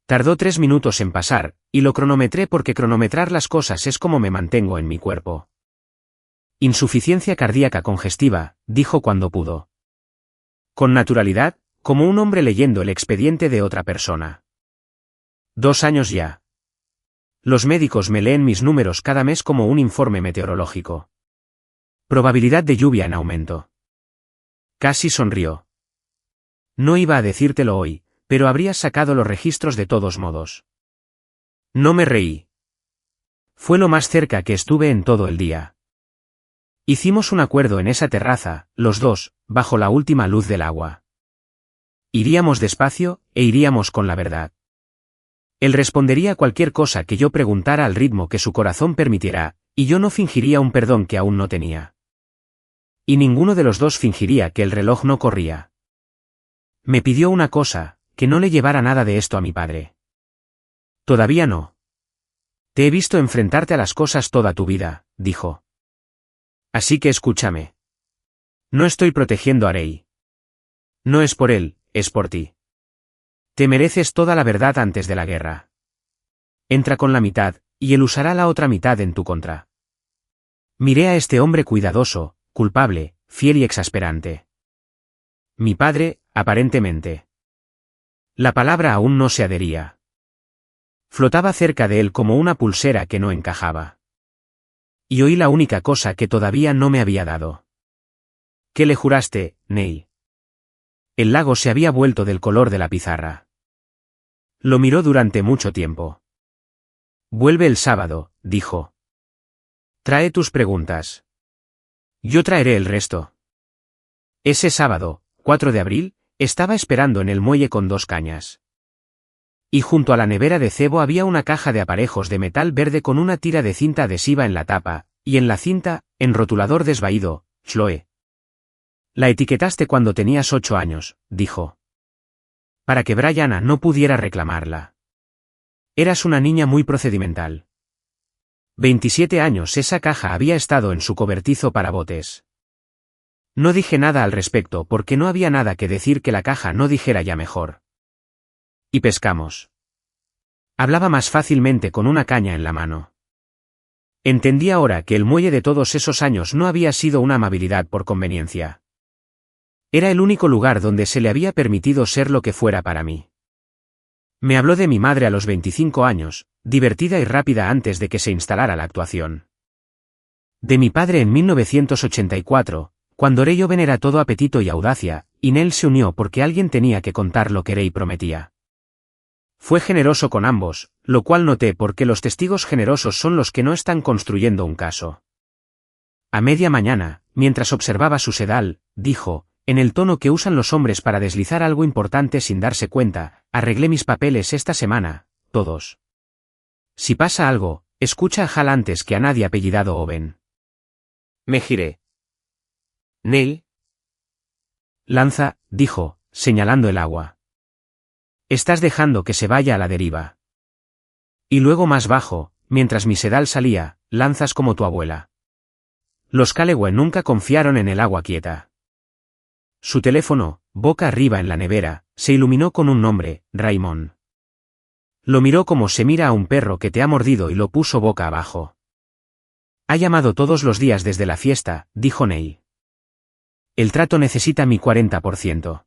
Tardó 3 minutos en pasar, y lo cronometré porque cronometrar las cosas es como me mantengo en mi cuerpo. Insuficiencia cardíaca congestiva, dijo cuando pudo. Con naturalidad, como un hombre leyendo el expediente de otra persona. 2 años ya. Los médicos me leen mis números cada mes como un informe meteorológico. Probabilidad de lluvia en aumento. Casi sonrió. No iba a decírtelo hoy, pero habrías sacado los registros de todos modos. No me reí. Fue lo más cerca que estuve en todo el día. Hicimos un acuerdo en esa terraza, los dos, bajo la última luz del agua. Iríamos despacio, e iríamos con la verdad. Él respondería cualquier cosa que yo preguntara al ritmo que su corazón permitiera, y yo no fingiría un perdón que aún no tenía. Y ninguno de los dos fingiría que el reloj no corría. Me pidió una cosa, que no le llevara nada de esto a mi padre. Todavía no. Te he visto enfrentarte a las cosas toda tu vida, dijo. Así que escúchame. No estoy protegiendo a Rey. No es por él, es por ti. Te mereces toda la verdad antes de la guerra. Entra con la mitad, y él usará la otra mitad en tu contra. Miré a este hombre cuidadoso, culpable, fiel y exasperante. Mi padre, aparentemente. La palabra aún no se adhería. Flotaba cerca de él como una pulsera que no encajaba. Y oí la única cosa que todavía no me había dado. ¿Qué le juraste, Neil? El lago se había vuelto del color de la pizarra. Lo miró durante mucho tiempo. Vuelve el sábado, dijo. Trae tus preguntas. Yo traeré el resto. Ese sábado, 4 de abril, estaba esperando en el muelle con 2 cañas. Y junto a la nevera de cebo había una caja de aparejos de metal verde con una tira de cinta adhesiva en la tapa, y en la cinta, en rotulador desvaído, Chloe. La etiquetaste cuando tenías 8 años, dijo. Para que Bryana no pudiera reclamarla. Eras una niña muy procedimental. 27 años esa caja había estado en su cobertizo para botes. No dije nada al respecto porque no había nada que decir que la caja no dijera ya mejor. Y pescamos. Hablaba más fácilmente con una caña en la mano. Entendí ahora que el muelle de todos esos años no había sido una amabilidad por conveniencia. Era el único lugar donde se le había permitido ser lo que fuera para mí. Me habló de mi madre a los 25 años, divertida y rápida antes de que se instalara la actuación. De mi padre en 1984, cuando Rey joven era todo apetito y audacia, y Nell se unió porque alguien tenía que contar lo que Rey prometía. Fue generoso con ambos, lo cual noté porque los testigos generosos son los que no están construyendo un caso. A media mañana, mientras observaba su sedal, dijo, en el tono que usan los hombres para deslizar algo importante sin darse cuenta, arreglé mis papeles esta semana, todos. Si pasa algo, escucha a Hal antes que a nadie apellidado Owen. Me giré. Neil. Lanza, dijo, señalando el agua. Estás dejando que se vaya a la deriva. Y luego más bajo, mientras mi sedal salía, lanzas como tu abuela. Los Calloway nunca confiaron en el agua quieta. Su teléfono, boca arriba en la nevera, se iluminó con un nombre, Raymond. Lo miró como se mira a un perro que te ha mordido y lo puso boca abajo. Ha llamado todos los días desde la fiesta, dijo Neil. El trato necesita mi 40%.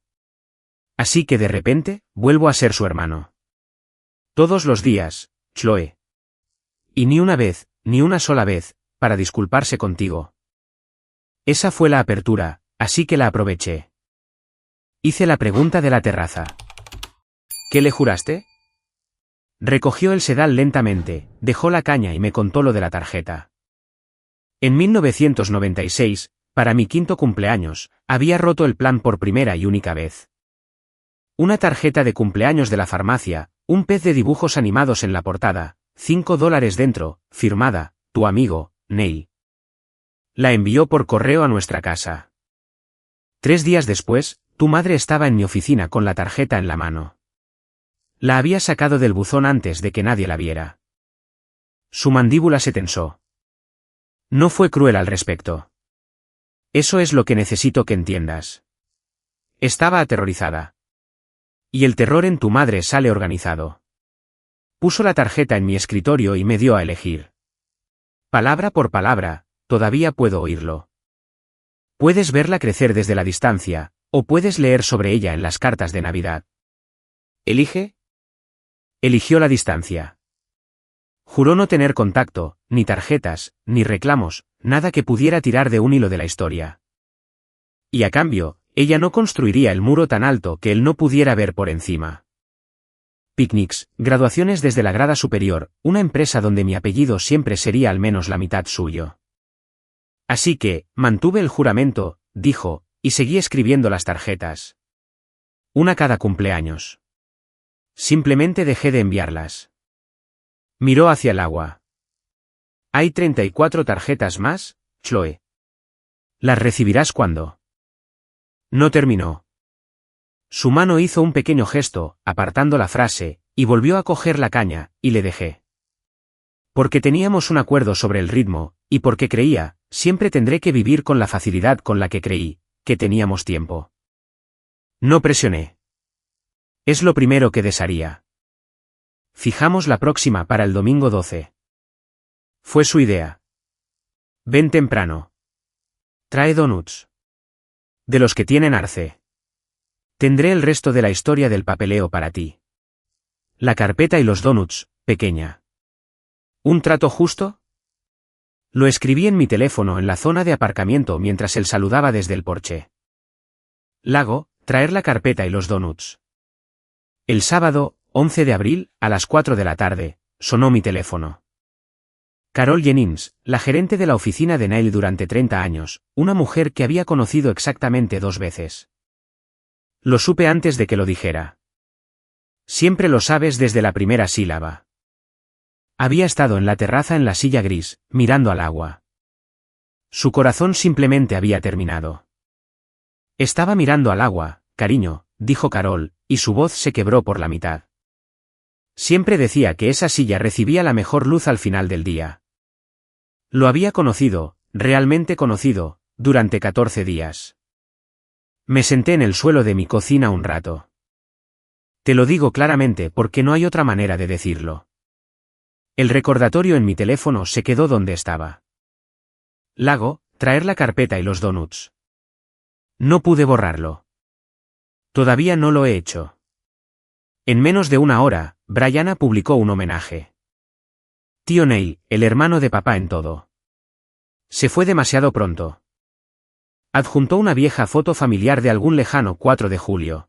Así que de repente, vuelvo a ser su hermano. Todos los días, Chloe. Y ni una vez, ni una sola vez, para disculparse contigo. Esa fue la apertura, así que la aproveché. Hice la pregunta de la terraza. ¿Qué le juraste? Recogió el sedal lentamente, dejó la caña y me contó lo de la tarjeta. En 1996, para mi 5º cumpleaños, había roto el plan por primera y única vez. Una tarjeta de cumpleaños de la farmacia, un pez de dibujos animados en la portada, $5 dentro, firmada, tu amigo, Neil. La envió por correo a nuestra casa. 3 días después, tu madre estaba en mi oficina con la tarjeta en la mano. La había sacado del buzón antes de que nadie la viera. Su mandíbula se tensó. No fue cruel al respecto. Eso es lo que necesito que entiendas. Estaba aterrorizada. Y el terror en tu madre sale organizado. Puso la tarjeta en mi escritorio y me dio a elegir. Palabra por palabra, todavía puedo oírlo. Puedes verla crecer desde la distancia, o puedes leer sobre ella en las cartas de Navidad. ¿Elige? Eligió la distancia. Juró no tener contacto, ni tarjetas, ni reclamos, nada que pudiera tirar de un hilo de la historia. Y a cambio, ella no construiría el muro tan alto que él no pudiera ver por encima. Picnics, graduaciones desde la grada superior, una empresa donde mi apellido siempre sería al menos la mitad suyo. Así que, mantuve el juramento, dijo, y seguí escribiendo las tarjetas. Una cada cumpleaños. Simplemente dejé de enviarlas. Miró hacia el agua. ¿Hay 34 tarjetas más, Chloe? ¿Las recibirás cuándo? No terminó. Su mano hizo un pequeño gesto, apartando la frase, y volvió a coger la caña, y le dejé. Porque teníamos un acuerdo sobre el ritmo, y porque creía, siempre tendré que vivir con la facilidad con la que creí, que teníamos tiempo. No presioné. Es lo primero que desearía. Fijamos la próxima para el domingo 12. Fue su idea. Ven temprano. Trae donuts. De los que tienen arce. Tendré el resto de la historia del papeleo para ti. La carpeta y los donuts, pequeña. ¿Un trato justo? Lo escribí en mi teléfono en la zona de aparcamiento mientras él saludaba desde el porche. Lago, traer la carpeta y los donuts. El sábado, 11 de abril, a las 4 de la tarde, sonó mi teléfono. Carol Jennings, la gerente de la oficina de Neil durante 30 años, una mujer que había conocido exactamente 2 veces. Lo supe antes de que lo dijera. Siempre lo sabes desde la primera sílaba. Había estado en la terraza en la silla gris, mirando al agua. Su corazón simplemente había terminado. Estaba mirando al agua, cariño, dijo Carol, y su voz se quebró por la mitad. Siempre decía que esa silla recibía la mejor luz al final del día. Lo había conocido, realmente conocido, durante 14 días. Me senté en el suelo de mi cocina un rato. Te lo digo claramente porque no hay otra manera de decirlo. El recordatorio en mi teléfono se quedó donde estaba. Lago, traer la carpeta y los donuts. No pude borrarlo. Todavía no lo he hecho. En menos de una hora, Bryana publicó un homenaje. Tío Neil, el hermano de papá en todo. Se fue demasiado pronto. Adjuntó una vieja foto familiar de algún lejano 4 de julio.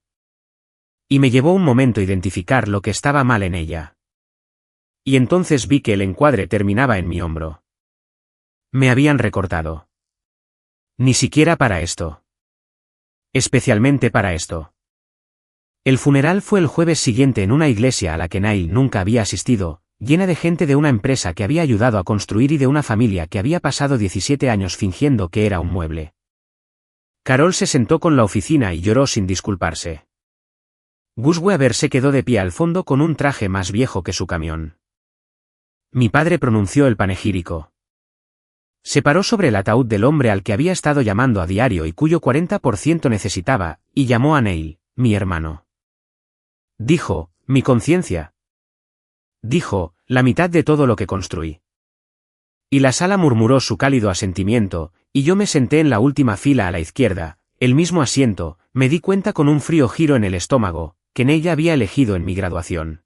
Y me llevó un momento identificar lo que estaba mal en ella. Y entonces vi que el encuadre terminaba en mi hombro. Me habían recortado. Ni siquiera para esto. Especialmente para esto. El funeral fue el jueves siguiente en una iglesia a la que Neil nunca había asistido, llena de gente de una empresa que había ayudado a construir y de una familia que había pasado 17 años fingiendo que era un mueble. Carol se sentó con la oficina y lloró sin disculparse. Gus Weaver se quedó de pie al fondo con un traje más viejo que su camión. Mi padre pronunció el panegírico. Se paró sobre el ataúd del hombre al que había estado llamando a diario y cuyo 40% necesitaba, y llamó a Neil, mi hermano. Dijo, mi conciencia. Dijo, la mitad de todo lo que construí. Y la sala murmuró su cálido asentimiento, y yo me senté en la última fila a la izquierda, el mismo asiento, me di cuenta con un frío giro en el estómago, que Neil había elegido en mi graduación.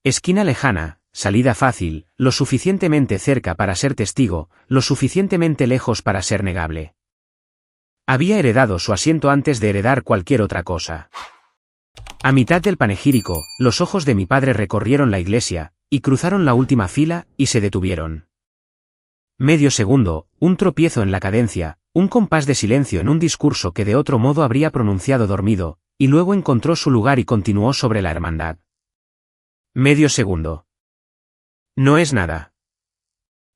Esquina lejana, salida fácil, lo suficientemente cerca para ser testigo, lo suficientemente lejos para ser negable. Había heredado su asiento antes de heredar cualquier otra cosa. A mitad del panegírico, los ojos de mi padre recorrieron la iglesia, y cruzaron la última fila, y se detuvieron. Medio segundo, un tropiezo en la cadencia, un compás de silencio en un discurso que de otro modo habría pronunciado dormido, y luego encontró su lugar y continuó sobre la hermandad. Medio segundo. No es nada.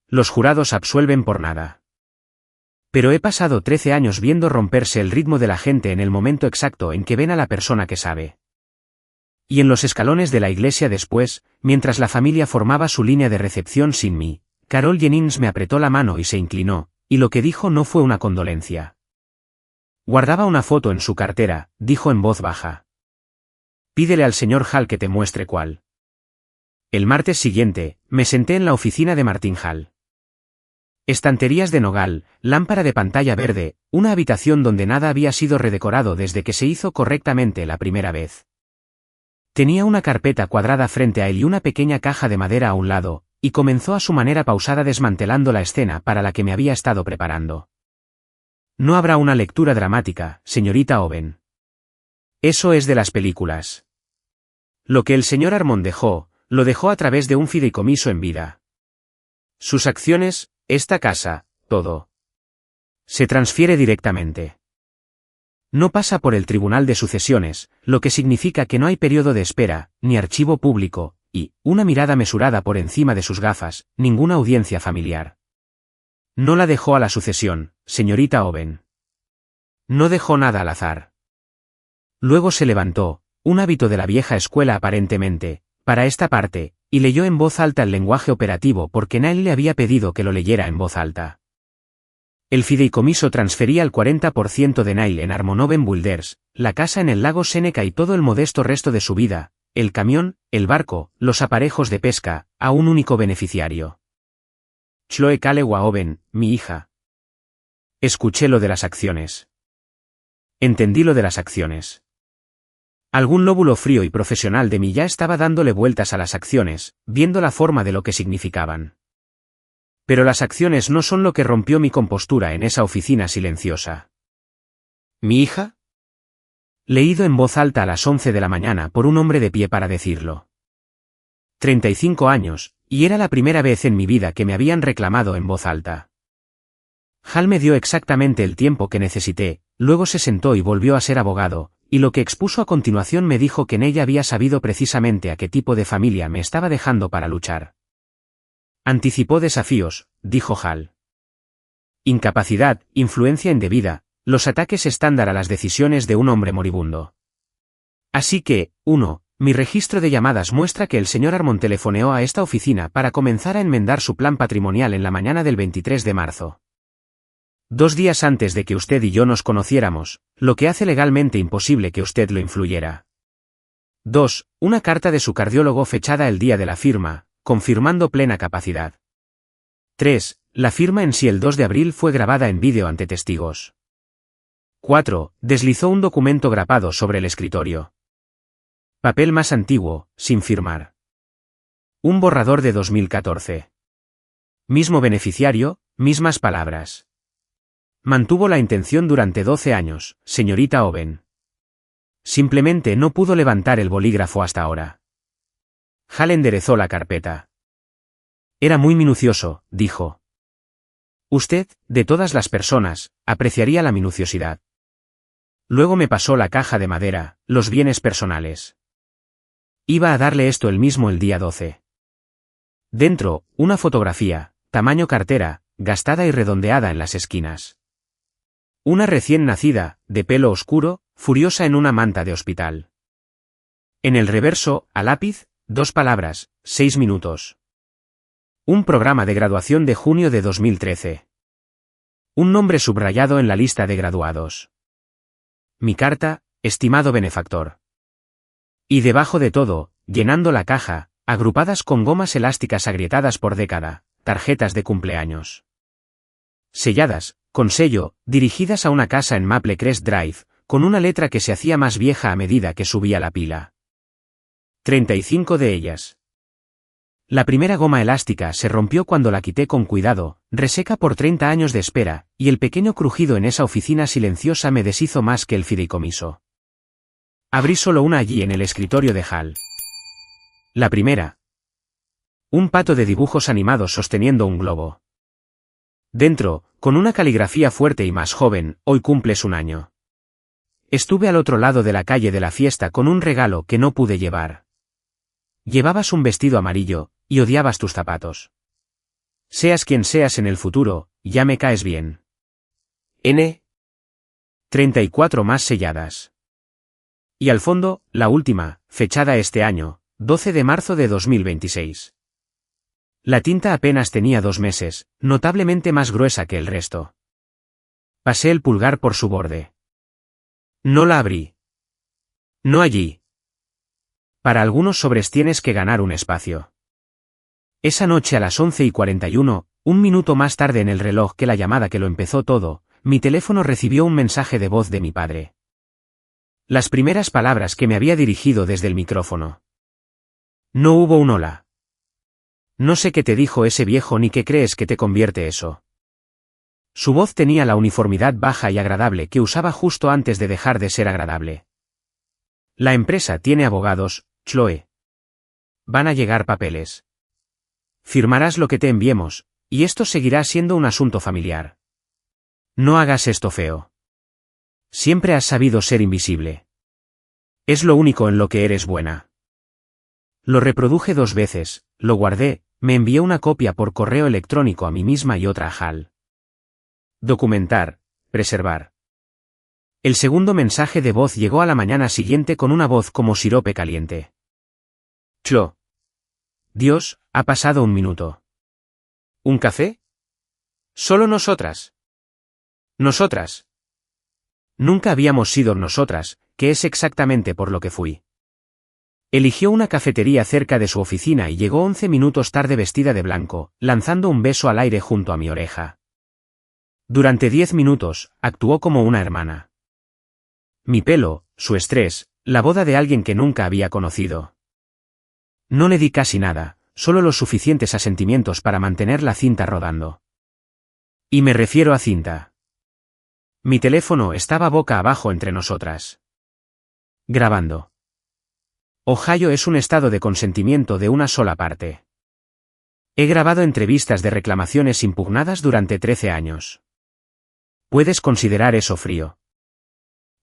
Los jurados absuelven por nada. Pero he pasado 13 años viendo romperse el ritmo de la gente en el momento exacto en que ven a la persona que sabe. Y en los escalones de la iglesia después, mientras la familia formaba su línea de recepción sin mí, Carol Jennings me apretó la mano y se inclinó, y lo que dijo no fue una condolencia. Guardaba una foto en su cartera, dijo en voz baja. Pídele al señor Hall que te muestre cuál. El martes siguiente, me senté en la oficina de Martin Hall. Estanterías de nogal, lámpara de pantalla verde, una habitación donde nada había sido redecorado desde que se hizo correctamente la primera vez. Tenía una carpeta cuadrada frente a él y una pequeña caja de madera a un lado, y comenzó a su manera pausada desmantelando la escena para la que me había estado preparando. No habrá una lectura dramática, señorita Owen. Eso es de las películas. Lo que el señor Armond dejó, lo dejó a través de un fideicomiso en vida. Sus acciones, esta casa, todo. Se transfiere directamente. No pasa por el Tribunal de Sucesiones, lo que significa que no hay periodo de espera, ni archivo público, y, una mirada mesurada por encima de sus gafas, ninguna audiencia familiar. No la dejó a la sucesión, señorita Owen. No dejó nada al azar. Luego se levantó, un hábito de la vieja escuela aparentemente, para esta parte, y leyó en voz alta el lenguaje operativo porque Neil le había pedido que lo leyera en voz alta. El fideicomiso transfería el 40% de Neil en Armonoven Builders, la casa en el lago Seneca y todo el modesto resto de su vida, el camión, el barco, los aparejos de pesca, a un único beneficiario. Chloe Kalewa Owen, mi hija. Escuché lo de las acciones. Entendí lo de las acciones. Algún lóbulo frío y profesional de mí ya estaba dándole vueltas a las acciones, viendo la forma de lo que significaban. Pero las acciones no son lo que rompió mi compostura en esa oficina silenciosa. ¿Mi hija? Leído en voz alta a las 11 de la mañana por un hombre de pie para decirlo. 35 años, y era la primera vez en mi vida que me habían reclamado en voz alta. Hal me dio exactamente el tiempo que necesité, luego se sentó y volvió a ser abogado, y lo que expuso a continuación me dijo que en ella había sabido precisamente a qué tipo de familia me estaba dejando para luchar. Anticipó desafíos, dijo Hal. Incapacidad, influencia indebida, los ataques estándar a las decisiones de un hombre moribundo. Así que, 1. Mi registro de llamadas muestra que el señor Armond telefoneó a esta oficina para comenzar a enmendar su plan patrimonial en la mañana del 23 de marzo. 2 días antes de que usted y yo nos conociéramos, lo que hace legalmente imposible que usted lo influyera. 2. Una carta de su cardiólogo fechada el día de la firma, confirmando plena capacidad. 3. La firma en sí el 2 de abril fue grabada en vídeo ante testigos. 4. Deslizó un documento grapado sobre el escritorio. Papel más antiguo, sin firmar. Un borrador de 2014. Mismo beneficiario, mismas palabras. Mantuvo la intención durante 12 años, señorita Owen. Simplemente no pudo levantar el bolígrafo hasta ahora. Hal enderezó la carpeta. Era muy minucioso, dijo. Usted, de todas las personas, apreciaría la minuciosidad. Luego me pasó la caja de madera, los bienes personales. Iba a darle esto el mismo el día 12. Dentro, una fotografía, tamaño cartera, gastada y redondeada en las esquinas. Una recién nacida, de pelo oscuro, furiosa en una manta de hospital. En el reverso, a lápiz, 2 palabras, 6 minutos. Un programa de graduación de junio de 2013. Un nombre subrayado en la lista de graduados. Mi carta, estimado benefactor. Y debajo de todo, llenando la caja, agrupadas con gomas elásticas agrietadas por década, tarjetas de cumpleaños. Selladas, con sello, dirigidas a una casa en Maple Crest Drive, con una letra que se hacía más vieja a medida que subía la pila. 35 de ellas. La primera goma elástica se rompió cuando la quité con cuidado, reseca por 30 años de espera, y el pequeño crujido en esa oficina silenciosa me deshizo más que el fideicomiso. Abrí solo una allí en el escritorio de Hal. La primera. Un pato de dibujos animados sosteniendo un globo. Dentro, con una caligrafía fuerte y más joven, hoy cumples un año. Estuve al otro lado de la calle de la fiesta con un regalo que no pude llevar. Llevabas un vestido amarillo, y odiabas tus zapatos. Seas quien seas en el futuro, ya me caes bien. N. 34 más selladas. Y al fondo, la última, fechada este año, 12 de marzo de 2026. La tinta apenas tenía 2 meses, notablemente más gruesa que el resto. Pasé el pulgar por su borde. No la abrí. No allí. Para algunos sobres tienes que ganar un espacio. Esa noche a las 11:41, un minuto más tarde en el reloj que la llamada que lo empezó todo, mi teléfono recibió un mensaje de voz de mi padre. Las primeras palabras que me había dirigido desde el micrófono. No hubo un hola. No sé qué te dijo ese viejo ni qué crees que te convierte eso. Su voz tenía la uniformidad baja y agradable que usaba justo antes de dejar de ser agradable. La empresa tiene abogados, Chloe. Van a llegar papeles. Firmarás lo que te enviemos, y esto seguirá siendo un asunto familiar. No hagas esto feo. Siempre has sabido ser invisible. Es lo único en lo que eres buena. Lo reproduje 2 veces, lo guardé, me envié una copia por correo electrónico a mí misma y otra a Hal. Documentar, preservar. El segundo mensaje de voz llegó a la mañana siguiente con una voz como sirope caliente. Chlo. Dios, ha pasado 1 minuto. ¿Un café? Solo nosotras. Nosotras. Nunca habíamos sido nosotras, que es exactamente por lo que fui. Eligió una cafetería cerca de su oficina y llegó 11 minutos tarde vestida de blanco, lanzando un beso al aire junto a mi oreja. Durante 10 minutos, actuó como una hermana. Mi pelo, su estrés, la boda de alguien que nunca había conocido. No le di casi nada, solo los suficientes asentimientos para mantener la cinta rodando. Y me refiero a cinta. Mi teléfono estaba boca abajo entre nosotras. Grabando. Ohio es un estado de consentimiento de una sola parte. He grabado entrevistas de reclamaciones impugnadas durante 13 años. ¿Puedes considerar eso frío?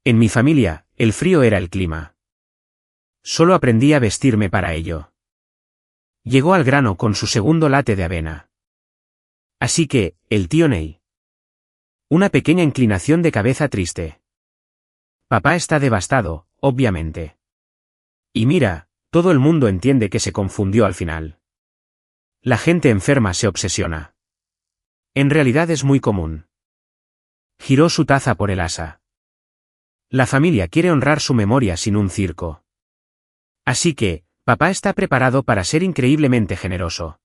En mi familia, el frío era el clima. Solo aprendí a vestirme para ello. Llegó al grano con su segundo latte de avena. Así que, el tío Ney. Una pequeña inclinación de cabeza triste. Papá está devastado, obviamente. Y mira, todo el mundo entiende que se confundió al final. La gente enferma se obsesiona. En realidad es muy común. Giró su taza por el asa. La familia quiere honrar su memoria sin un circo. Así que, papá está preparado para ser increíblemente generoso.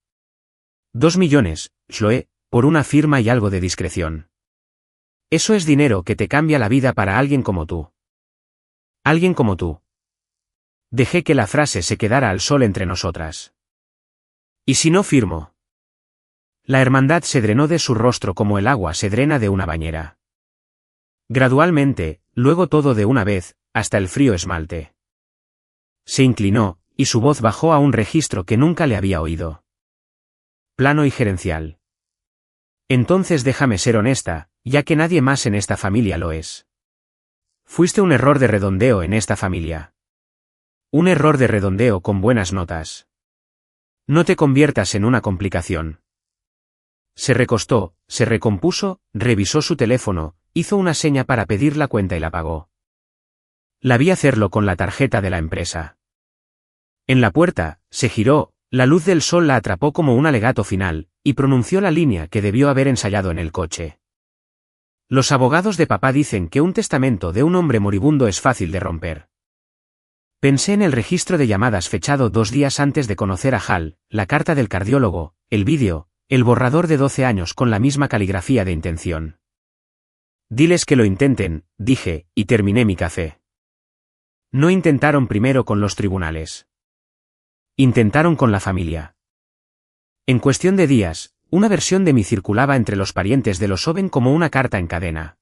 2 millones, Chloe, por una firma y algo de discreción. Eso es dinero que te cambia la vida para alguien como tú. Alguien como tú. Dejé que la frase se quedara al sol entre nosotras. ¿Y si no firmo? La hermandad se drenó de su rostro como el agua se drena de una bañera. Gradualmente, luego todo de una vez, hasta el frío esmalte. Se inclinó, y su voz bajó a un registro que nunca le había oído. Plano y gerencial. Entonces déjame ser honesta, ya que nadie más en esta familia lo es. Fuiste un error de redondeo en esta familia. Un error de redondeo con buenas notas. No te conviertas en una complicación. Se recostó, se recompuso, revisó su teléfono, hizo una seña para pedir la cuenta y la pagó. La vi hacerlo con la tarjeta de la empresa. En la puerta, se giró, la luz del sol la atrapó como un alegato final, y pronunció la línea que debió haber ensayado en el coche. Los abogados de papá dicen que un testamento de un hombre moribundo es fácil de romper. Pensé en el registro de llamadas fechado 2 días antes de conocer a Hal, la carta del cardiólogo, el vídeo, el borrador de 12 años con la misma caligrafía de intención. Diles que lo intenten, dije, y terminé mi café. No intentaron primero con los tribunales. Intentaron con la familia. En cuestión de días, una versión de mí circulaba entre los parientes de los Owen como una carta en cadena.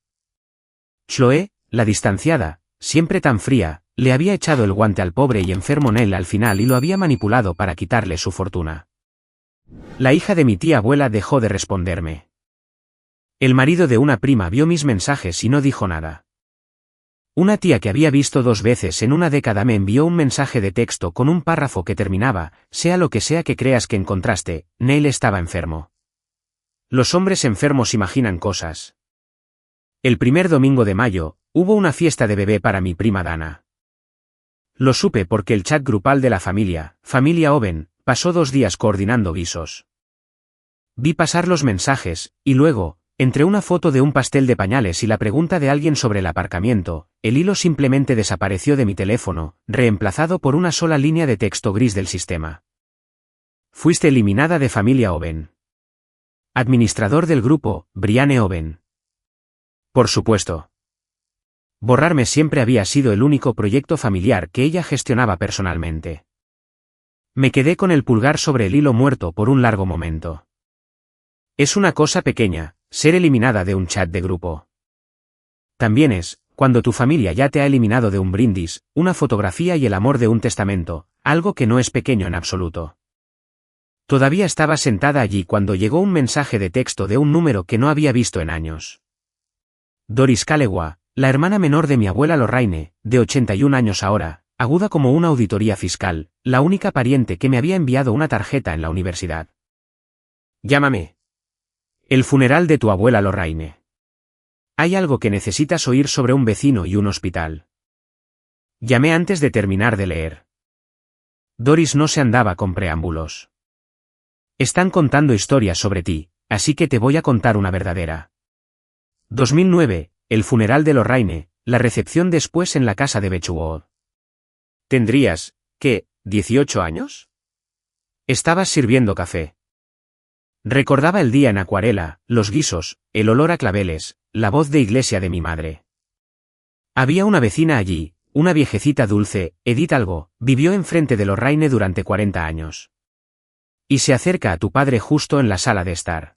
Chloe, la distanciada, siempre tan fría, le había echado el guante al pobre y enfermo Neil al final y lo había manipulado para quitarle su fortuna. La hija de mi tía abuela dejó de responderme. El marido de una prima vio mis mensajes y no dijo nada. Una tía que había visto 2 veces en una década me envió un mensaje de texto con un párrafo que terminaba: sea lo que sea que creas que encontraste, Neil estaba enfermo. Los hombres enfermos imaginan cosas. El primer domingo de mayo, hubo una fiesta de bebé para mi prima Dana. Lo supe porque el chat grupal de la familia Owen, pasó 2 días coordinando guisos. Vi pasar los mensajes, y luego, entre una foto de un pastel de pañales y la pregunta de alguien sobre el aparcamiento, el hilo simplemente desapareció de mi teléfono, reemplazado por una sola línea de texto gris del sistema. Fuiste eliminada de familia Owen. Administrador del grupo, Brianne Owen. Por supuesto. Borrarme siempre había sido el único proyecto familiar que ella gestionaba personalmente. Me quedé con el pulgar sobre el hilo muerto por un largo momento. Es una cosa pequeña, ser eliminada de un chat de grupo. También es, cuando tu familia ya te ha eliminado de un brindis, una fotografía y el amor de un testamento, algo que no es pequeño en absoluto. Todavía estaba sentada allí cuando llegó un mensaje de texto de un número que no había visto en años. Doris Calewa, la hermana menor de mi abuela Lorraine, de 81 años ahora, aguda como una auditoría fiscal, la única pariente que me había enviado una tarjeta en la universidad. Llámame. El funeral de tu abuela Lorraine. Hay algo que necesitas oír sobre un vecino y un hospital. Llamé antes de terminar de leer. Doris no se andaba con preámbulos. Están contando historias sobre ti, así que te voy a contar una verdadera. 2009, el funeral de Lorraine, la recepción después en la casa de Beechwood. ¿Tendrías, qué, 18 años? Estabas sirviendo café. Recordaba el día en acuarela, los guisos, el olor a claveles, la voz de iglesia de mi madre. Había una vecina allí, una viejecita dulce, Edith Algo, vivió enfrente de Lorraine durante 40 años. Y se acerca a tu padre justo en la sala de estar.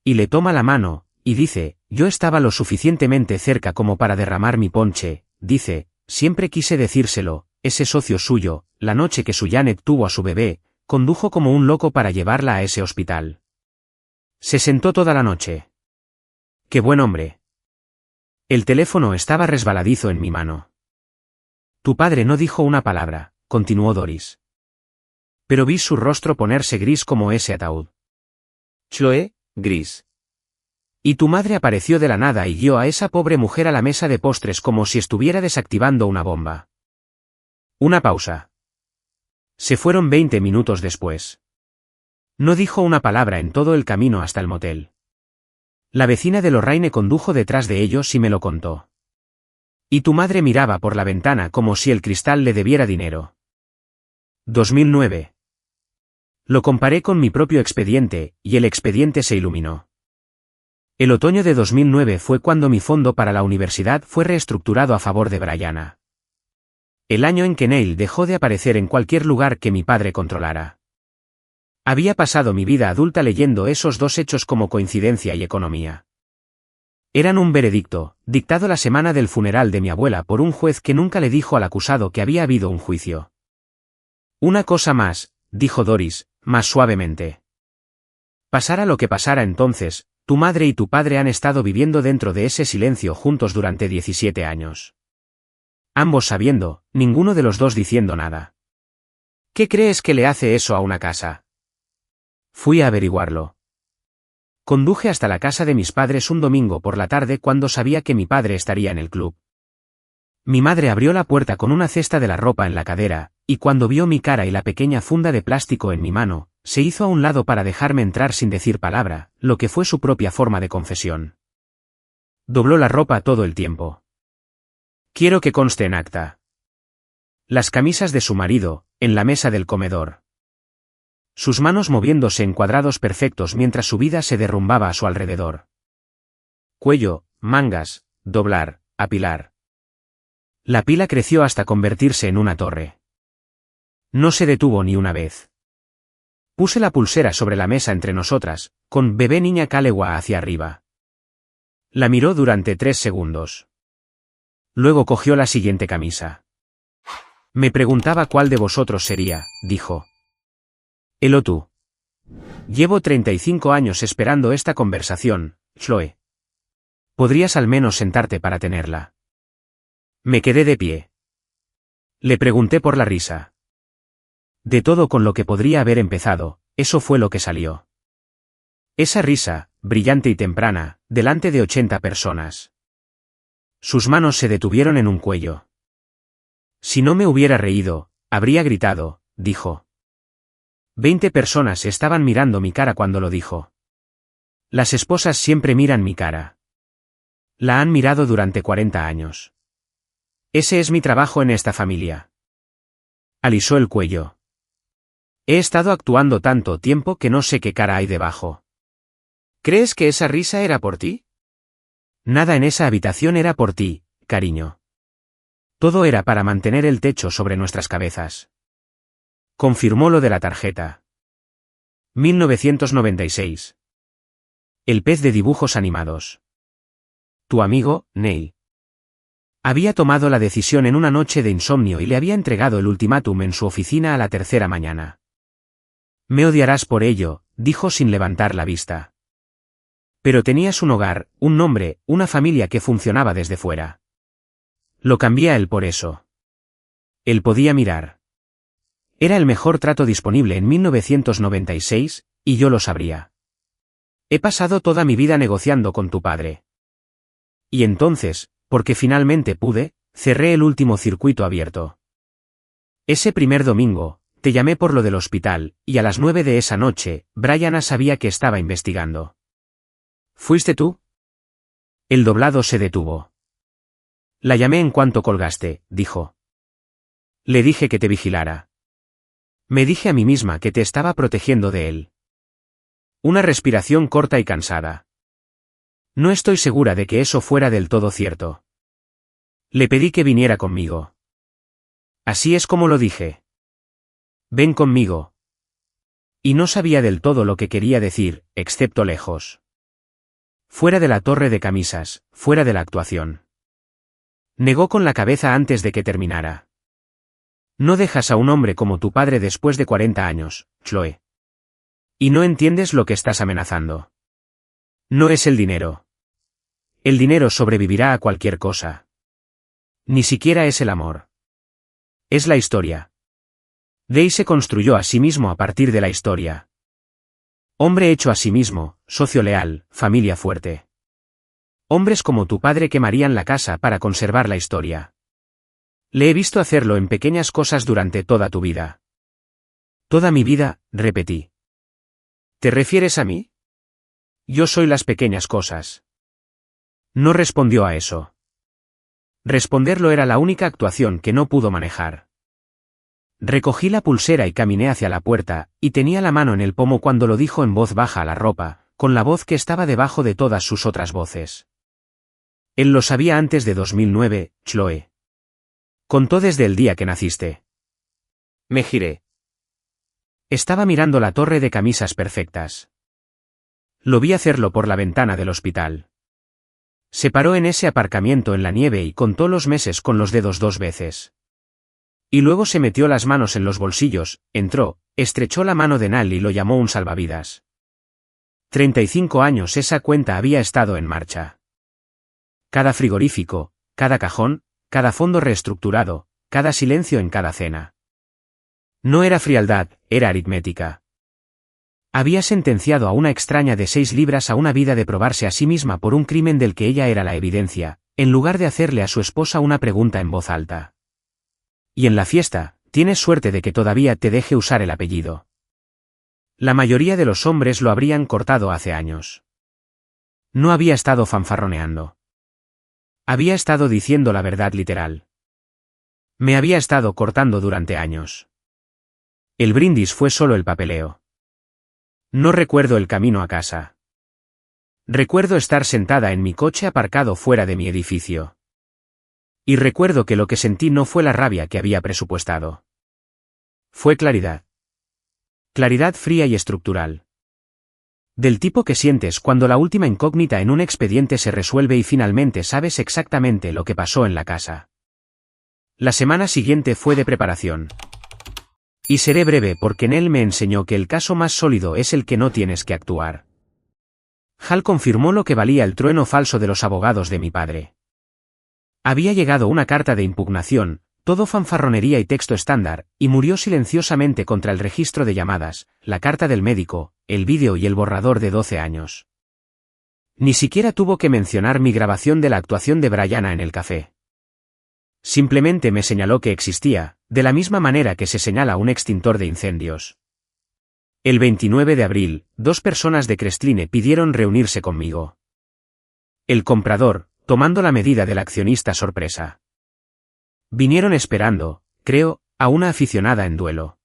Y le toma la mano, y dice: yo estaba lo suficientemente cerca como para derramar mi ponche, dice, siempre quise decírselo, ese socio suyo, la noche que su Janet tuvo a su bebé, condujo como un loco para llevarla a ese hospital. Se sentó toda la noche. ¡Qué buen hombre! El teléfono estaba resbaladizo en mi mano. Tu padre no dijo una palabra, continuó Doris. Pero vi su rostro ponerse gris como ese ataúd. Chloe, gris. Y tu madre apareció de la nada y guió a esa pobre mujer a la mesa de postres como si estuviera desactivando una bomba. Una pausa. Se fueron 20 minutos después. No dijo una palabra en todo el camino hasta el motel. La vecina de Lorraine condujo detrás de ellos y me lo contó. Y tu madre miraba por la ventana como si el cristal le debiera dinero. 2009. Lo comparé con mi propio expediente, y el expediente se iluminó. El otoño de 2009 fue cuando mi fondo para la universidad fue reestructurado a favor de Brianna. El año en que Neil dejó de aparecer en cualquier lugar que mi padre controlara. Había pasado mi vida adulta leyendo esos 2 hechos como coincidencia y economía. Eran un veredicto, dictado la semana del funeral de mi abuela por un juez que nunca le dijo al acusado que había habido un juicio. Una cosa más, dijo Doris, más suavemente. Pasara lo que pasara entonces, tu madre y tu padre han estado viviendo dentro de ese silencio juntos durante 17 años. Ambos sabiendo, ninguno de los dos diciendo nada. ¿Qué crees que le hace eso a una casa? Fui a averiguarlo. Conduje hasta la casa de mis padres un domingo por la tarde cuando sabía que mi padre estaría en el club. Mi madre abrió la puerta con una cesta de la ropa en la cadera, y cuando vio mi cara y la pequeña funda de plástico en mi mano, se hizo a un lado para dejarme entrar sin decir palabra, lo que fue su propia forma de confesión. Dobló la ropa todo el tiempo. Quiero que conste en acta. Las camisas de su marido, en la mesa del comedor. Sus manos moviéndose en cuadrados perfectos mientras su vida se derrumbaba a su alrededor. Cuello, mangas, doblar, apilar. La pila creció hasta convertirse en una torre. No se detuvo ni una vez. Puse la pulsera sobre la mesa entre nosotras, con bebé niña Kalewa hacia arriba. La miró durante 3 segundos. Luego cogió la siguiente camisa. Me preguntaba cuál de vosotros sería, dijo. Él o tú. Llevo 35 años esperando esta conversación, Chloe. ¿Podrías al menos sentarte para tenerla? Me quedé de pie. Le pregunté por la risa. De todo con lo que podría haber empezado, eso fue lo que salió. Esa risa, brillante y temprana, delante de 80 personas. Sus manos se detuvieron en un cuello. Si no me hubiera reído, habría gritado, dijo. 20 personas estaban mirando mi cara cuando lo dijo. Las esposas siempre miran mi cara. La han mirado durante 40 años. Ese es mi trabajo en esta familia. Alisó el cuello. He estado actuando tanto tiempo que no sé qué cara hay debajo. ¿Crees que esa risa era por ti? Nada en esa habitación era por ti, cariño. Todo era para mantener el techo sobre nuestras cabezas. Confirmó lo de la tarjeta. 1996. El pez de dibujos animados. Tu amigo, Neil. Había tomado la decisión en una noche de insomnio y le había entregado el ultimátum en su oficina a la 3ª mañana. Me odiarás por ello, dijo sin levantar la vista. Pero tenías un hogar, un nombre, una familia que funcionaba desde fuera. Lo cambié a él por eso. Él podía mirar. Era el mejor trato disponible en 1996, y yo lo sabría. He pasado toda mi vida negociando con tu padre. Y entonces, porque finalmente pude, cerré el último circuito abierto. Ese primer domingo, te llamé por lo del hospital, y a las 9 de esa noche, Brianna sabía que estaba investigando. ¿Fuiste tú? El doblado se detuvo. La llamé en cuanto colgaste, dijo. Le dije que te vigilara. Me dije a mí misma que te estaba protegiendo de él. Una respiración corta y cansada. No estoy segura de que eso fuera del todo cierto. Le pedí que viniera conmigo. Así es como lo dije. Ven conmigo. Y no sabía del todo lo que quería decir, excepto lejos. Fuera de la torre de camisas, fuera de la actuación. Negó con la cabeza antes de que terminara. No dejas a un hombre como tu padre después de 40 años, Chloe. Y no entiendes lo que estás amenazando. No es el dinero. El dinero sobrevivirá a cualquier cosa. Ni siquiera es el amor. Es la historia. Day se construyó a sí mismo a partir de la historia. Hombre hecho a sí mismo, socio leal, familia fuerte. Hombres como tu padre quemarían la casa para conservar la historia. Le he visto hacerlo en pequeñas cosas durante toda tu vida. Toda mi vida, repetí. ¿Te refieres a mí? Yo soy las pequeñas cosas. No respondió a eso. Responderlo era la única actuación que no pudo manejar. Recogí la pulsera y caminé hacia la puerta, y tenía la mano en el pomo cuando lo dijo en voz baja a la ropa, con la voz que estaba debajo de todas sus otras voces. Él lo sabía antes de 2009, Chloe. Contó desde el día que naciste. Me giré. Estaba mirando la torre de camisas perfectas. Lo vi hacerlo por la ventana del hospital. Se paró en ese aparcamiento en la nieve y contó los meses con los dedos 2 veces. Y luego se metió las manos en los bolsillos, entró, estrechó la mano de Nal y lo llamó un salvavidas. 35 años esa cuenta había estado en marcha. Cada frigorífico, cada cajón, cada fondo reestructurado, cada silencio en cada cena. No era frialdad, era aritmética. Había sentenciado a una extraña de 6 libras a una vida de probarse a sí misma por un crimen del que ella era la evidencia, en lugar de hacerle a su esposa una pregunta en voz alta. Y en la fiesta, tienes suerte de que todavía te deje usar el apellido. La mayoría de los hombres lo habrían cortado hace años. No había estado fanfarroneando. Había estado diciendo la verdad literal. Me había estado cortando durante años. El brindis fue solo el papeleo. No recuerdo el camino a casa. Recuerdo estar sentada en mi coche aparcado fuera de mi edificio. Y recuerdo que lo que sentí no fue la rabia que había presupuestado. Fue claridad. Claridad fría y estructural. Del tipo que sientes cuando la última incógnita en un expediente se resuelve y finalmente sabes exactamente lo que pasó en la casa. La semana siguiente fue de preparación. Y seré breve porque Nell me enseñó que el caso más sólido es el que no tienes que actuar. Hal confirmó lo que valía el trueno falso de los abogados de mi padre. Había llegado una carta de impugnación, todo fanfarronería y texto estándar, y murió silenciosamente contra el registro de llamadas, la carta del médico, el vídeo y el borrador de 12 años. Ni siquiera tuvo que mencionar mi grabación de la actuación de Bryana en el café. Simplemente me señaló que existía, de la misma manera que se señala un extintor de incendios. El 29 de abril, 2 personas de Crestline pidieron reunirse conmigo. El comprador, tomando la medida del accionista sorpresa. Vinieron esperando, creo, a una aficionada en duelo.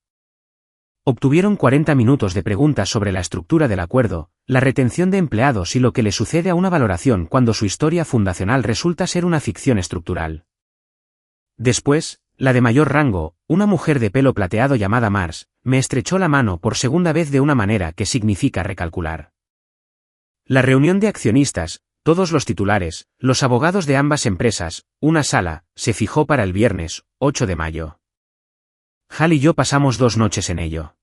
Obtuvieron 40 minutos de preguntas sobre la estructura del acuerdo, la retención de empleados y lo que le sucede a una valoración cuando su historia fundacional resulta ser una ficción estructural. Después, la de mayor rango, una mujer de pelo plateado llamada Mars, me estrechó la mano por segunda vez de una manera que significa recalcular. La reunión de accionistas, todos los titulares, los abogados de ambas empresas, una sala, se fijó para el viernes, 8 de mayo. Hal y yo pasamos 2 noches en ello.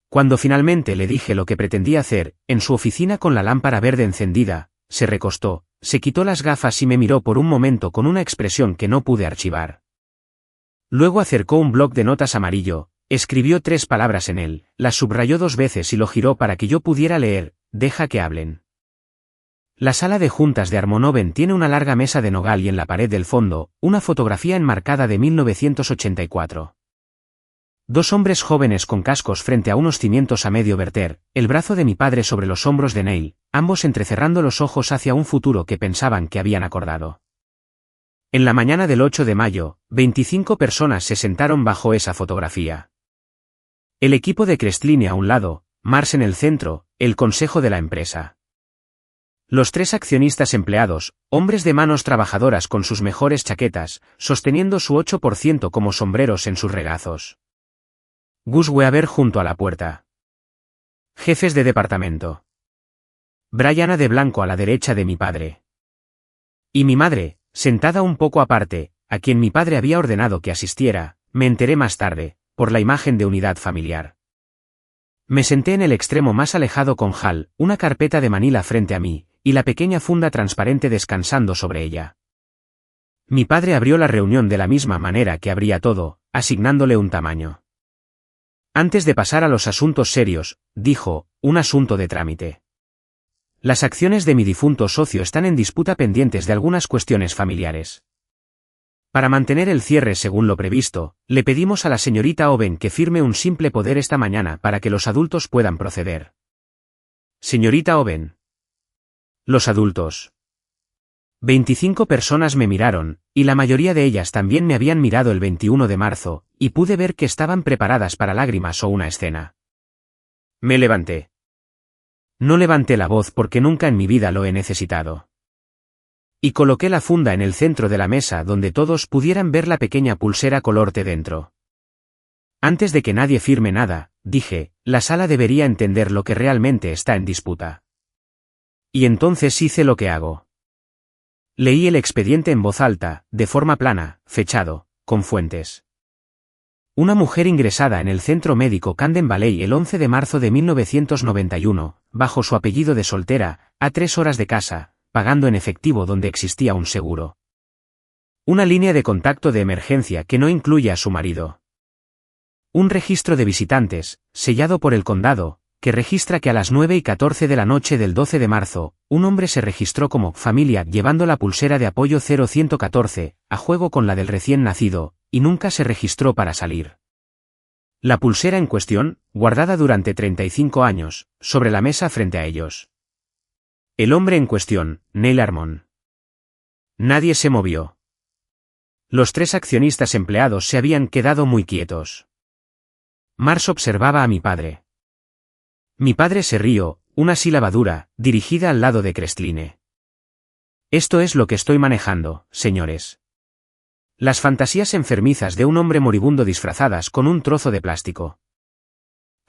Cuando finalmente le dije lo que pretendía hacer, en su oficina con la lámpara verde encendida, se recostó, se quitó las gafas y me miró por un momento con una expresión que no pude archivar. Luego acercó un bloc de notas amarillo, escribió 3 palabras en él, las subrayó 2 veces y lo giró para que yo pudiera leer: deja que hablen. La sala de juntas de Armonoven tiene una larga mesa de nogal y en la pared del fondo, una fotografía enmarcada de 1984. 2 hombres jóvenes con cascos frente a unos cimientos a medio verter, el brazo de mi padre sobre los hombros de Neil, ambos entrecerrando los ojos hacia un futuro que pensaban que habían acordado. En la mañana del 8 de mayo, 25 personas se sentaron bajo esa fotografía. El equipo de Crestline a un lado, Mars en el centro, el consejo de la empresa. Los 3 accionistas empleados, hombres de manos trabajadoras con sus mejores chaquetas, sosteniendo su 8% como sombreros en sus regazos. Gus Weaver junto a la puerta. Jefes de departamento. Bryana de blanco a la derecha de mi padre. Y mi madre, sentada un poco aparte, a quien mi padre había ordenado que asistiera, me enteré más tarde, por la imagen de unidad familiar. Me senté en el extremo más alejado con Hal, una carpeta de Manila frente a mí, y la pequeña funda transparente descansando sobre ella. Mi padre abrió la reunión de la misma manera que abría todo, asignándole un tamaño. Antes de pasar a los asuntos serios, dijo: un asunto de trámite. Las acciones de mi difunto socio están en disputa pendientes de algunas cuestiones familiares. Para mantener el cierre según lo previsto, le pedimos a la señorita Owen que firme un simple poder esta mañana para que los adultos puedan proceder. Señorita Owen. Los adultos. 25 personas me miraron, y la mayoría de ellas también me habían mirado el 21 de marzo, y pude ver que estaban preparadas para lágrimas o una escena. Me levanté. No levanté la voz porque nunca en mi vida lo he necesitado. Y coloqué la funda en el centro de la mesa donde todos pudieran ver la pequeña pulsera color té dentro. Antes de que nadie firme nada, dije, la sala debería entender lo que realmente está en disputa. Y entonces hice lo que hago. Leí el expediente en voz alta, de forma plana, fechado, con fuentes. Una mujer ingresada en el centro médico Camden Valley el 11 de marzo de 1991, bajo su apellido de soltera, a 3 horas de casa, pagando en efectivo donde existía un seguro. Una línea de contacto de emergencia que no incluye a su marido. Un registro de visitantes, sellado por el condado, que registra que a las 9:14 de la noche del 12 de marzo, un hombre se registró como familia llevando la pulsera de apoyo 0114, a juego con la del recién nacido, y nunca se registró para salir. La pulsera en cuestión, guardada durante 35 años, sobre la mesa frente a ellos. El hombre en cuestión, Neil Armon. Nadie se movió. Los 3 accionistas empleados se habían quedado muy quietos. Mars observaba a mi padre. Mi padre se rió, una sílaba dura, dirigida al lado de Crestline. Esto es lo que estoy manejando, señores. Las fantasías enfermizas de un hombre moribundo disfrazadas con un trozo de plástico.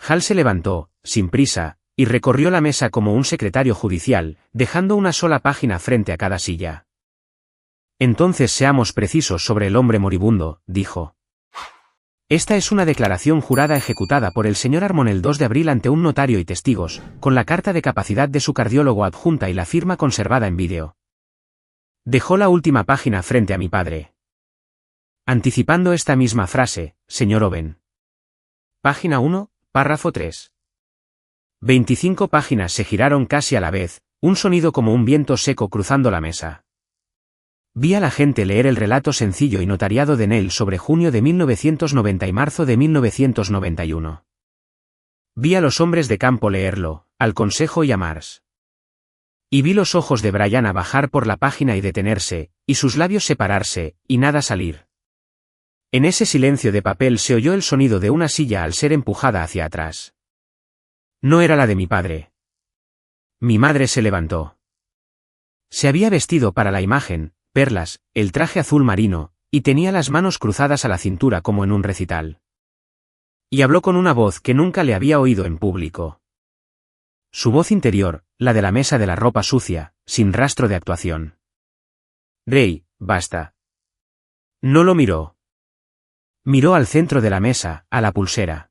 Hal se levantó, sin prisa, y recorrió la mesa como un secretario judicial, dejando una sola página frente a cada silla. Entonces seamos precisos sobre el hombre moribundo, dijo. Esta es una declaración jurada ejecutada por el señor Harmon el 2 de abril ante un notario y testigos, con la carta de capacidad de su cardiólogo adjunta y la firma conservada en vídeo. Dejó la última página frente a mi padre. Anticipando esta misma frase, señor Owen. Página 1, párrafo 3. 25 páginas se giraron casi a la vez, un sonido como un viento seco cruzando la mesa. Vi a la gente leer el relato sencillo y notariado de Nell sobre junio de 1990 y marzo de 1991. Vi a los hombres de campo leerlo, al consejo y a Mars. Y vi los ojos de Bryana bajar por la página y detenerse, y sus labios separarse, y nada salir. En ese silencio de papel se oyó el sonido de una silla al ser empujada hacia atrás. No era la de mi padre. Mi madre se levantó. Se había vestido para la imagen, perlas, el traje azul marino, y tenía las manos cruzadas a la cintura como en un recital. Y habló con una voz que nunca le había oído en público. Su voz interior, la de la mesa de la ropa sucia, sin rastro de actuación. Ray, basta. No lo miró. Miró al centro de la mesa, a la pulsera.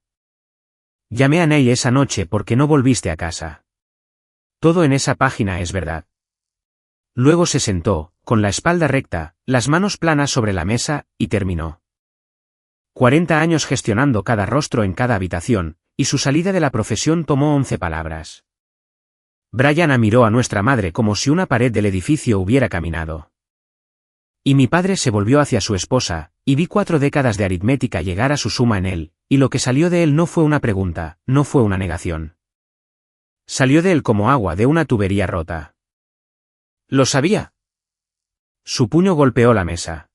Llamé a Ney esa noche porque no volviste a casa. Todo en esa página es verdad. Luego se sentó, con la espalda recta, las manos planas sobre la mesa, y terminó. 40 años gestionando cada rostro en cada habitación, y su salida de la profesión tomó 11 palabras. Bryana miró a nuestra madre como si una pared del edificio hubiera caminado. Y mi padre se volvió hacia su esposa, y vi 4 décadas de aritmética llegar a su suma en él, y lo que salió de él no fue una pregunta, no fue una negación. Salió de él como agua de una tubería rota. ¿Lo sabía? Su puño golpeó la mesa.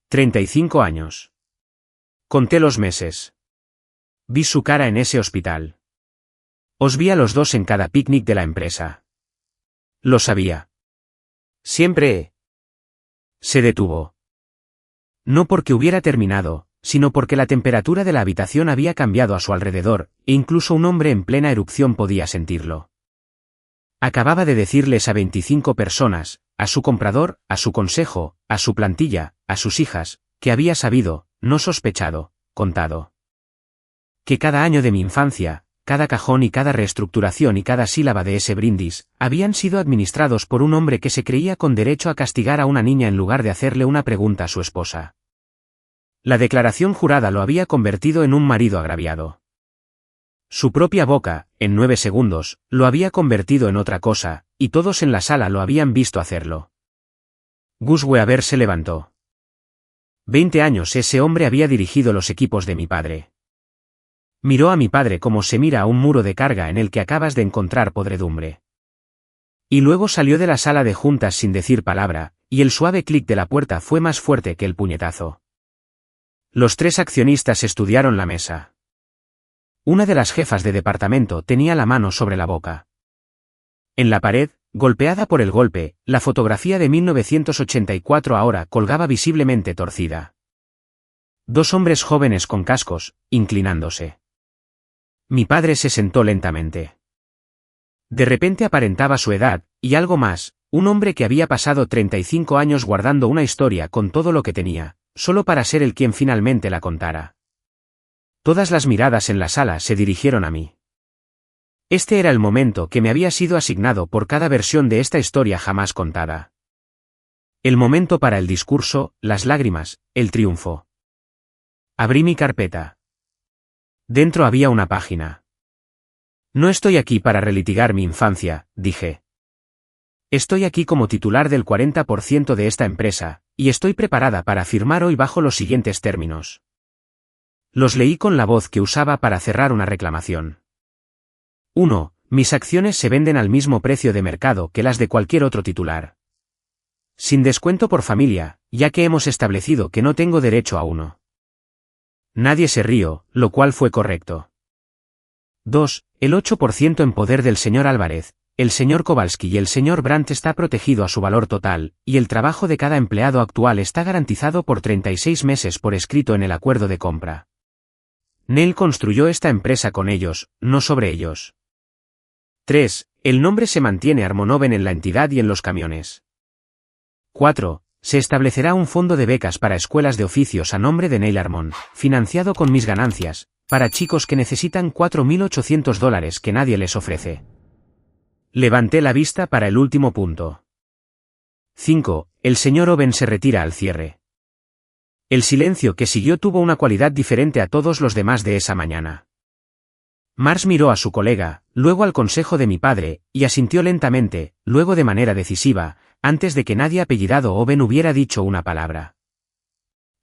35 años. Conté los meses. Vi su cara en ese hospital. Os vi a los dos en cada picnic de la empresa. Lo sabía. Siempre. Se detuvo. No porque hubiera terminado, sino porque la temperatura de la habitación había cambiado a su alrededor, e incluso un hombre en plena erupción podía sentirlo. Acababa de decirles a 25 personas, a su comprador, a su consejo, a su plantilla, a sus hijas, que había sabido, no sospechado, contado. Que cada año de mi infancia, cada cajón y cada reestructuración y cada sílaba de ese brindis, habían sido administrados por un hombre que se creía con derecho a castigar a una niña en lugar de hacerle una pregunta a su esposa. La declaración jurada lo había convertido en un marido agraviado. Su propia boca, en 9 segundos, lo había convertido en otra cosa, y todos en la sala lo habían visto hacerlo. Gus Weaver se levantó. 20 años ese hombre había dirigido los equipos de mi padre. Miró a mi padre como se mira a un muro de carga en el que acabas de encontrar podredumbre. Y luego salió de la sala de juntas sin decir palabra, y el suave clic de la puerta fue más fuerte que el puñetazo. Los 3 accionistas estudiaron la mesa. Una de las jefas de departamento tenía la mano sobre la boca. En la pared, golpeada por el golpe, la fotografía de 1984 ahora colgaba visiblemente torcida. 2 hombres jóvenes con cascos, inclinándose. Mi padre se sentó lentamente. De repente aparentaba su edad, y algo más, un hombre que había pasado 35 años guardando una historia con todo lo que tenía, solo para ser el quien finalmente la contara. Todas las miradas en la sala se dirigieron a mí. Este era el momento que me había sido asignado por cada versión de esta historia jamás contada. El momento para el discurso, las lágrimas, el triunfo. Abrí mi carpeta. Dentro había una página. No estoy aquí para relitigar mi infancia, dije. Estoy aquí como titular del 40% de esta empresa, y estoy preparada para firmar hoy bajo los siguientes términos. Los leí con la voz que usaba para cerrar una reclamación. 1. Mis acciones se venden al mismo precio de mercado que las de cualquier otro titular. Sin descuento por familia, ya que hemos establecido que no tengo derecho a uno. Nadie se rió, lo cual fue correcto. 2. El 8% en poder del señor Álvarez, el señor Kowalski y el señor Brandt está protegido a su valor total, y el trabajo de cada empleado actual está garantizado por 36 meses por escrito en el acuerdo de compra. Neil construyó esta empresa con ellos, no sobre ellos. 3. El nombre se mantiene Armonoven en la entidad y en los camiones. 4. Se establecerá un fondo de becas para escuelas de oficios a nombre de Neil Armon, financiado con mis ganancias, para chicos que necesitan $4.800 que nadie les ofrece. Levanté la vista para el último punto. 5. El señor Owen se retira al cierre. El silencio que siguió tuvo una cualidad diferente a todos los demás de esa mañana. Mars miró a su colega, luego al consejo de mi padre, y asintió lentamente, luego de manera decisiva, antes de que nadie apellidado Owen hubiera dicho una palabra.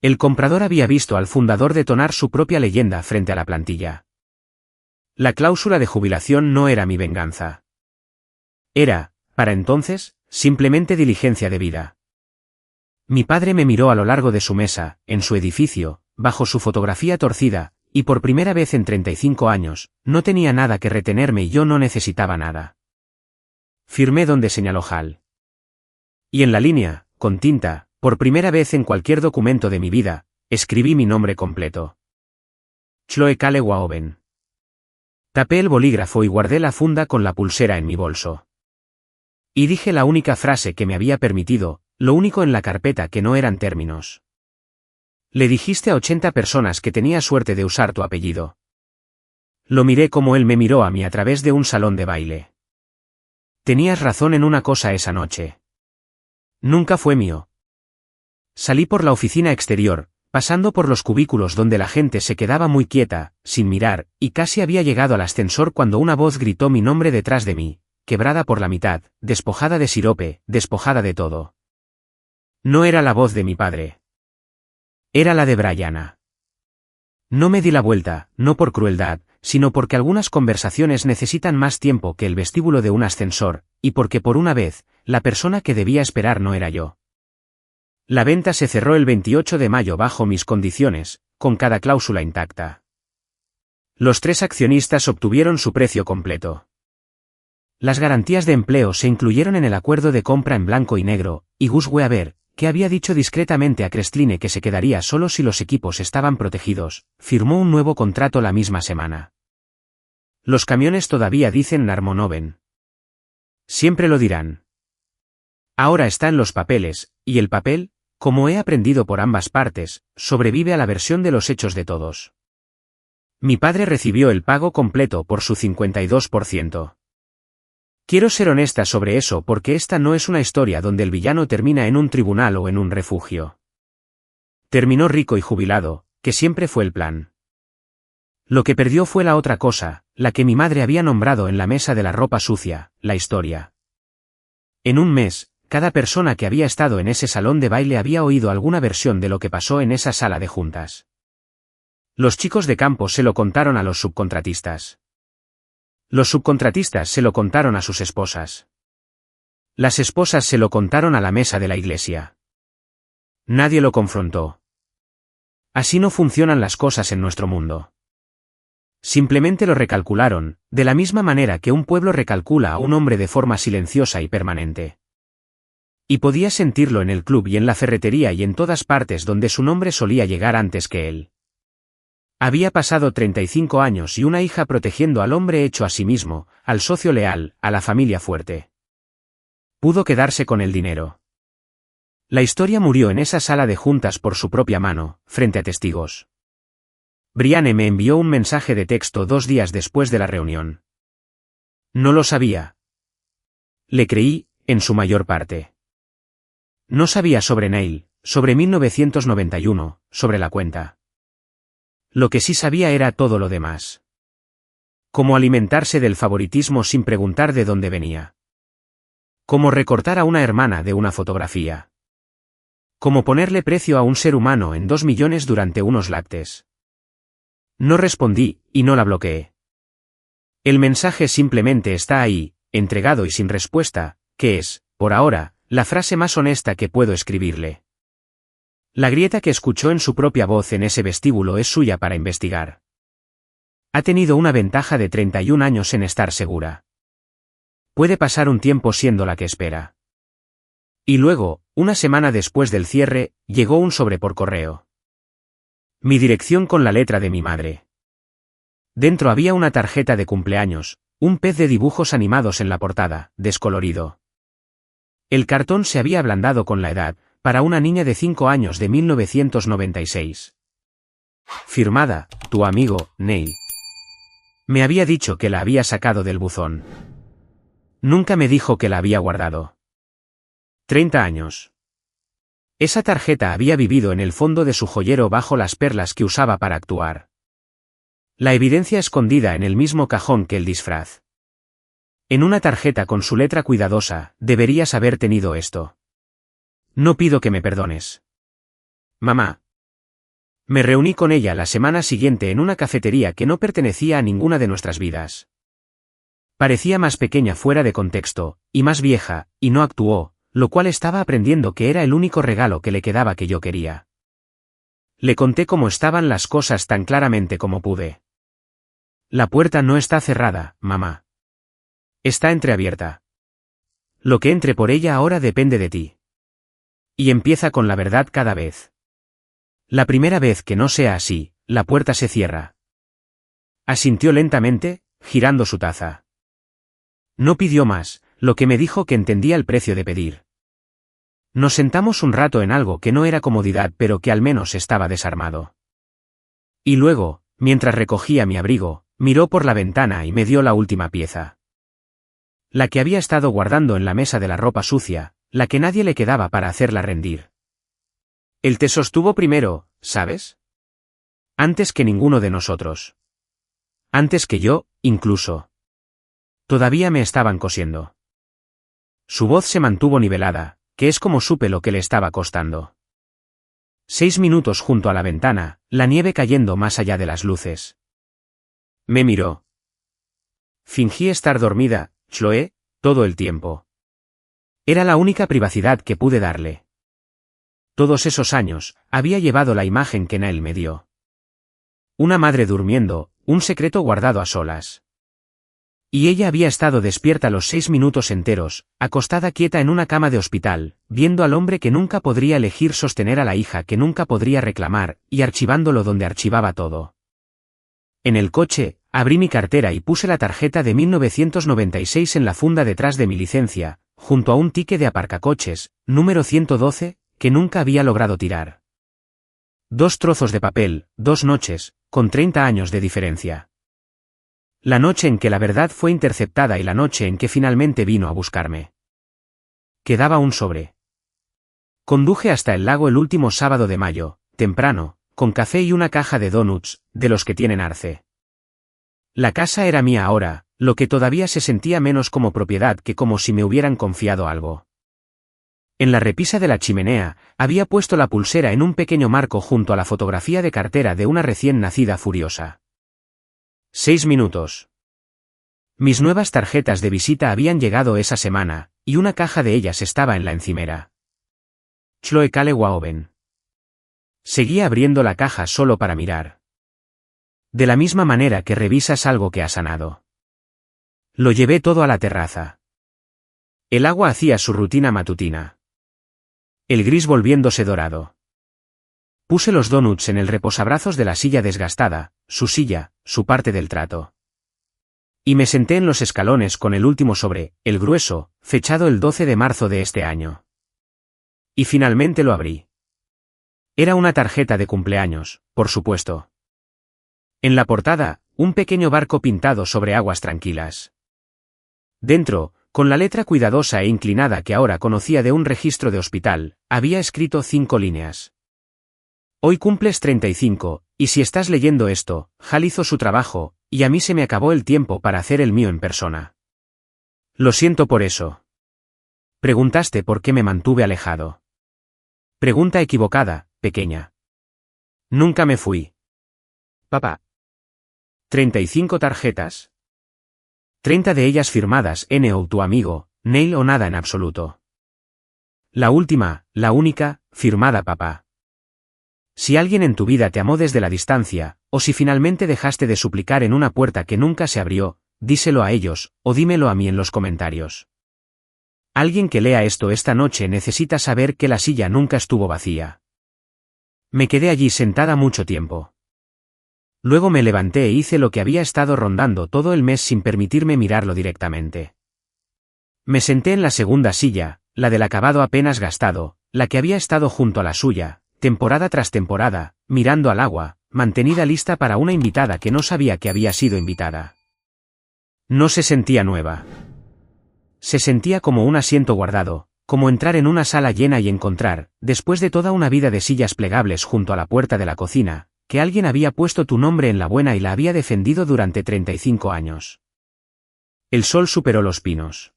El comprador había visto al fundador detonar su propia leyenda frente a la plantilla. La cláusula de jubilación no era mi venganza. Era, para entonces, simplemente diligencia de vida. Mi padre me miró a lo largo de su mesa, en su edificio, bajo su fotografía torcida, y por primera vez en 35 años, no tenía nada que retenerme y yo no necesitaba nada. Firmé donde señaló Hal. Y en la línea, con tinta, por primera vez en cualquier documento de mi vida, escribí mi nombre completo. Chloe Kalewa Owen. Tapé el bolígrafo y guardé la funda con la pulsera en mi bolso. Y dije la única frase que me había permitido, lo único en la carpeta que no eran términos. Le dijiste a 80 personas que tenía suerte de usar tu apellido. Lo miré como él me miró a mí a través de un salón de baile. Tenías razón en una cosa esa noche. Nunca fue mío. Salí por la oficina exterior, pasando por los cubículos donde la gente se quedaba muy quieta, sin mirar, y casi había llegado al ascensor cuando una voz gritó mi nombre detrás de mí, quebrada por la mitad, despojada de sirope, despojada de todo. No era la voz de mi padre. Era la de Bryana. No me di la vuelta, no por crueldad, sino porque algunas conversaciones necesitan más tiempo que el vestíbulo de un ascensor, y porque por una vez, la persona que debía esperar no era yo. La venta se cerró el 28 de mayo bajo mis condiciones, con cada cláusula intacta. Los 3 accionistas obtuvieron su precio completo. Las garantías de empleo se incluyeron en el acuerdo de compra en blanco y negro, y Gus Weaver, que había dicho discretamente a Crestline que se quedaría solo si los equipos estaban protegidos, firmó un nuevo contrato la misma semana. Los camiones todavía dicen Armonoven. Siempre lo dirán. Ahora está en los papeles, y el papel, como he aprendido por ambas partes, sobrevive a la versión de los hechos de todos. Mi padre recibió el pago completo por su 52%. Quiero ser honesta sobre eso porque esta no es una historia donde el villano termina en un tribunal o en un refugio. Terminó rico y jubilado, que siempre fue el plan. Lo que perdió fue la otra cosa, la que mi madre había nombrado en la mesa de la ropa sucia, la historia. En un mes, cada persona que había estado en ese salón de baile había oído alguna versión de lo que pasó en esa sala de juntas. Los chicos de campo se lo contaron a los subcontratistas. Los subcontratistas se lo contaron a sus esposas. Las esposas se lo contaron a la mesa de la iglesia. Nadie lo confrontó. Así no funcionan las cosas en nuestro mundo. Simplemente lo recalcularon, de la misma manera que un pueblo recalcula a un hombre de forma silenciosa y permanente. Y podía sentirlo en el club y en la ferretería y en todas partes donde su nombre solía llegar antes que él. Había pasado 35 años y una hija protegiendo al hombre hecho a sí mismo, al socio leal, a la familia fuerte. Pudo quedarse con el dinero. La historia murió en esa sala de juntas por su propia mano, frente a testigos. Brianne me envió un mensaje de texto 2 días después de la reunión. No lo sabía. Le creí, en su mayor parte. No sabía sobre Neil, sobre 1991, sobre la cuenta. Lo que sí sabía era todo lo demás. Cómo alimentarse del favoritismo sin preguntar de dónde venía. Cómo recortar a una hermana de una fotografía. Cómo ponerle precio a un ser humano en 2 millones durante unos lácteos. No respondí, y no la bloqueé. El mensaje simplemente está ahí, entregado y sin respuesta, que es, por ahora, la frase más honesta que puedo escribirle. La grieta que escuchó en su propia voz en ese vestíbulo es suya para investigar. Ha tenido una ventaja de 31 años en estar segura. Puede pasar un tiempo siendo la que espera. Y luego, una semana después del cierre, llegó un sobre por correo. Mi dirección con la letra de mi madre. Dentro había una tarjeta de cumpleaños, un pez de dibujos animados en la portada, descolorido. El cartón se había ablandado con la edad, para una niña de 5 años de 1996. Firmada, tu amigo, Neil. Me había dicho que la había sacado del buzón. Nunca me dijo que la había guardado. 30 años. Esa tarjeta había vivido en el fondo de su joyero bajo las perlas que usaba para actuar. La evidencia escondida en el mismo cajón que el disfraz. En una tarjeta con su letra cuidadosa, deberías haber tenido esto. No pido que me perdones. Mamá. Me reuní con ella la semana siguiente en una cafetería que no pertenecía a ninguna de nuestras vidas. Parecía más pequeña fuera de contexto, y más vieja, y no actuó, lo cual estaba aprendiendo que era el único regalo que le quedaba que yo quería. Le conté cómo estaban las cosas tan claramente como pude. La puerta no está cerrada, mamá. Está entreabierta. Lo que entre por ella ahora depende de ti. Y empieza con la verdad cada vez. La primera vez que no sea así, la puerta se cierra. Asintió lentamente, girando su taza. No pidió más, lo que me dijo que entendía el precio de pedir. Nos sentamos un rato en algo que no era comodidad pero que al menos estaba desarmado. Y luego, mientras recogía mi abrigo, miró por la ventana y me dio la última pieza. La que había estado guardando en la mesa de la ropa sucia, la que nadie le quedaba para hacerla rendir. Él te sostuvo primero, ¿sabes? Antes que ninguno de nosotros. Antes que yo, incluso. Todavía me estaban cosiendo. Su voz se mantuvo nivelada, que es como supe lo que le estaba costando. 6 minutos junto a la ventana, la nieve cayendo más allá de las luces. Me miró. Fingí estar dormida, Chloe, todo el tiempo. Era la única privacidad que pude darle. Todos esos años, había llevado la imagen que Neil me dio. Una madre durmiendo, un secreto guardado a solas. Y ella había estado despierta los 6 minutos enteros, acostada quieta en una cama de hospital, viendo al hombre que nunca podría elegir sostener a la hija que nunca podría reclamar, y archivándolo donde archivaba todo. En el coche, abrí mi cartera y puse la tarjeta de 1996 en la funda detrás de mi licencia, junto a un ticket de aparcacoches, número 112, que nunca había logrado tirar. 2 trozos de papel, 2 noches, con 30 años de diferencia. La noche en que la verdad fue interceptada y la noche en que finalmente vino a buscarme. Quedaba un sobre. Conduje hasta el lago el último sábado de mayo, temprano, con café y una caja de donuts, de los que tienen arce. La casa era mía ahora, lo que todavía se sentía menos como propiedad que como si me hubieran confiado algo. En la repisa de la chimenea, había puesto la pulsera en un pequeño marco junto a la fotografía de cartera de una recién nacida furiosa. 6 minutos. Mis nuevas tarjetas de visita habían llegado esa semana, y una caja de ellas estaba en la encimera. Chloe Kale Waoben. Seguía abriendo la caja solo para mirar. De la misma manera que revisas algo que ha sanado. Lo llevé todo a la terraza. El agua hacía su rutina matutina. El gris volviéndose dorado. Puse los donuts en el reposabrazos de la silla desgastada, su silla, su parte del trato. Y me senté en los escalones con el último sobre, el grueso, fechado el 12 de marzo de este año. Y finalmente lo abrí. Era una tarjeta de cumpleaños, por supuesto. En la portada, un pequeño barco pintado sobre aguas tranquilas. Dentro, con la letra cuidadosa e inclinada que ahora conocía de un registro de hospital, había escrito 5 líneas. Hoy cumples 35, y si estás leyendo esto, Hal hizo su trabajo, y a mí se me acabó el tiempo para hacer el mío en persona. Lo siento por eso. Preguntaste por qué me mantuve alejado. Pregunta equivocada, pequeña. Nunca me fui. Papá. 35 tarjetas. 30 de ellas firmadas N o tu amigo, Neil o nada en absoluto. La última, la única, firmada papá. Si alguien en tu vida te amó desde la distancia, o si finalmente dejaste de suplicar en una puerta que nunca se abrió, díselo a ellos, o dímelo a mí en los comentarios. Alguien que lea esto esta noche necesita saber que la silla nunca estuvo vacía. Me quedé allí sentada mucho tiempo. Luego me levanté e hice lo que había estado rondando todo el mes sin permitirme mirarlo directamente. Me senté en la segunda silla, la del acabado apenas gastado, la que había estado junto a la suya, temporada tras temporada, mirando al agua, mantenida lista para una invitada que no sabía que había sido invitada. No se sentía nueva. Se sentía como un asiento guardado, como entrar en una sala llena y encontrar, después de toda una vida de sillas plegables junto a la puerta de la cocina, que alguien había puesto tu nombre en la buena y la había defendido durante 35 años. El sol superó los pinos.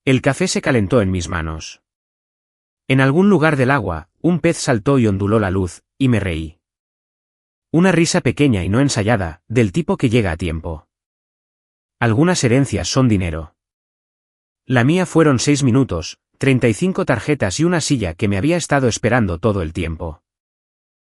El café se calentó en mis manos. En algún lugar del agua, un pez saltó y onduló la luz, y me reí. Una risa pequeña y no ensayada, del tipo que llega a tiempo. Algunas herencias son dinero. La mía fueron 6 minutos, 35 tarjetas y una silla que me había estado esperando todo el tiempo.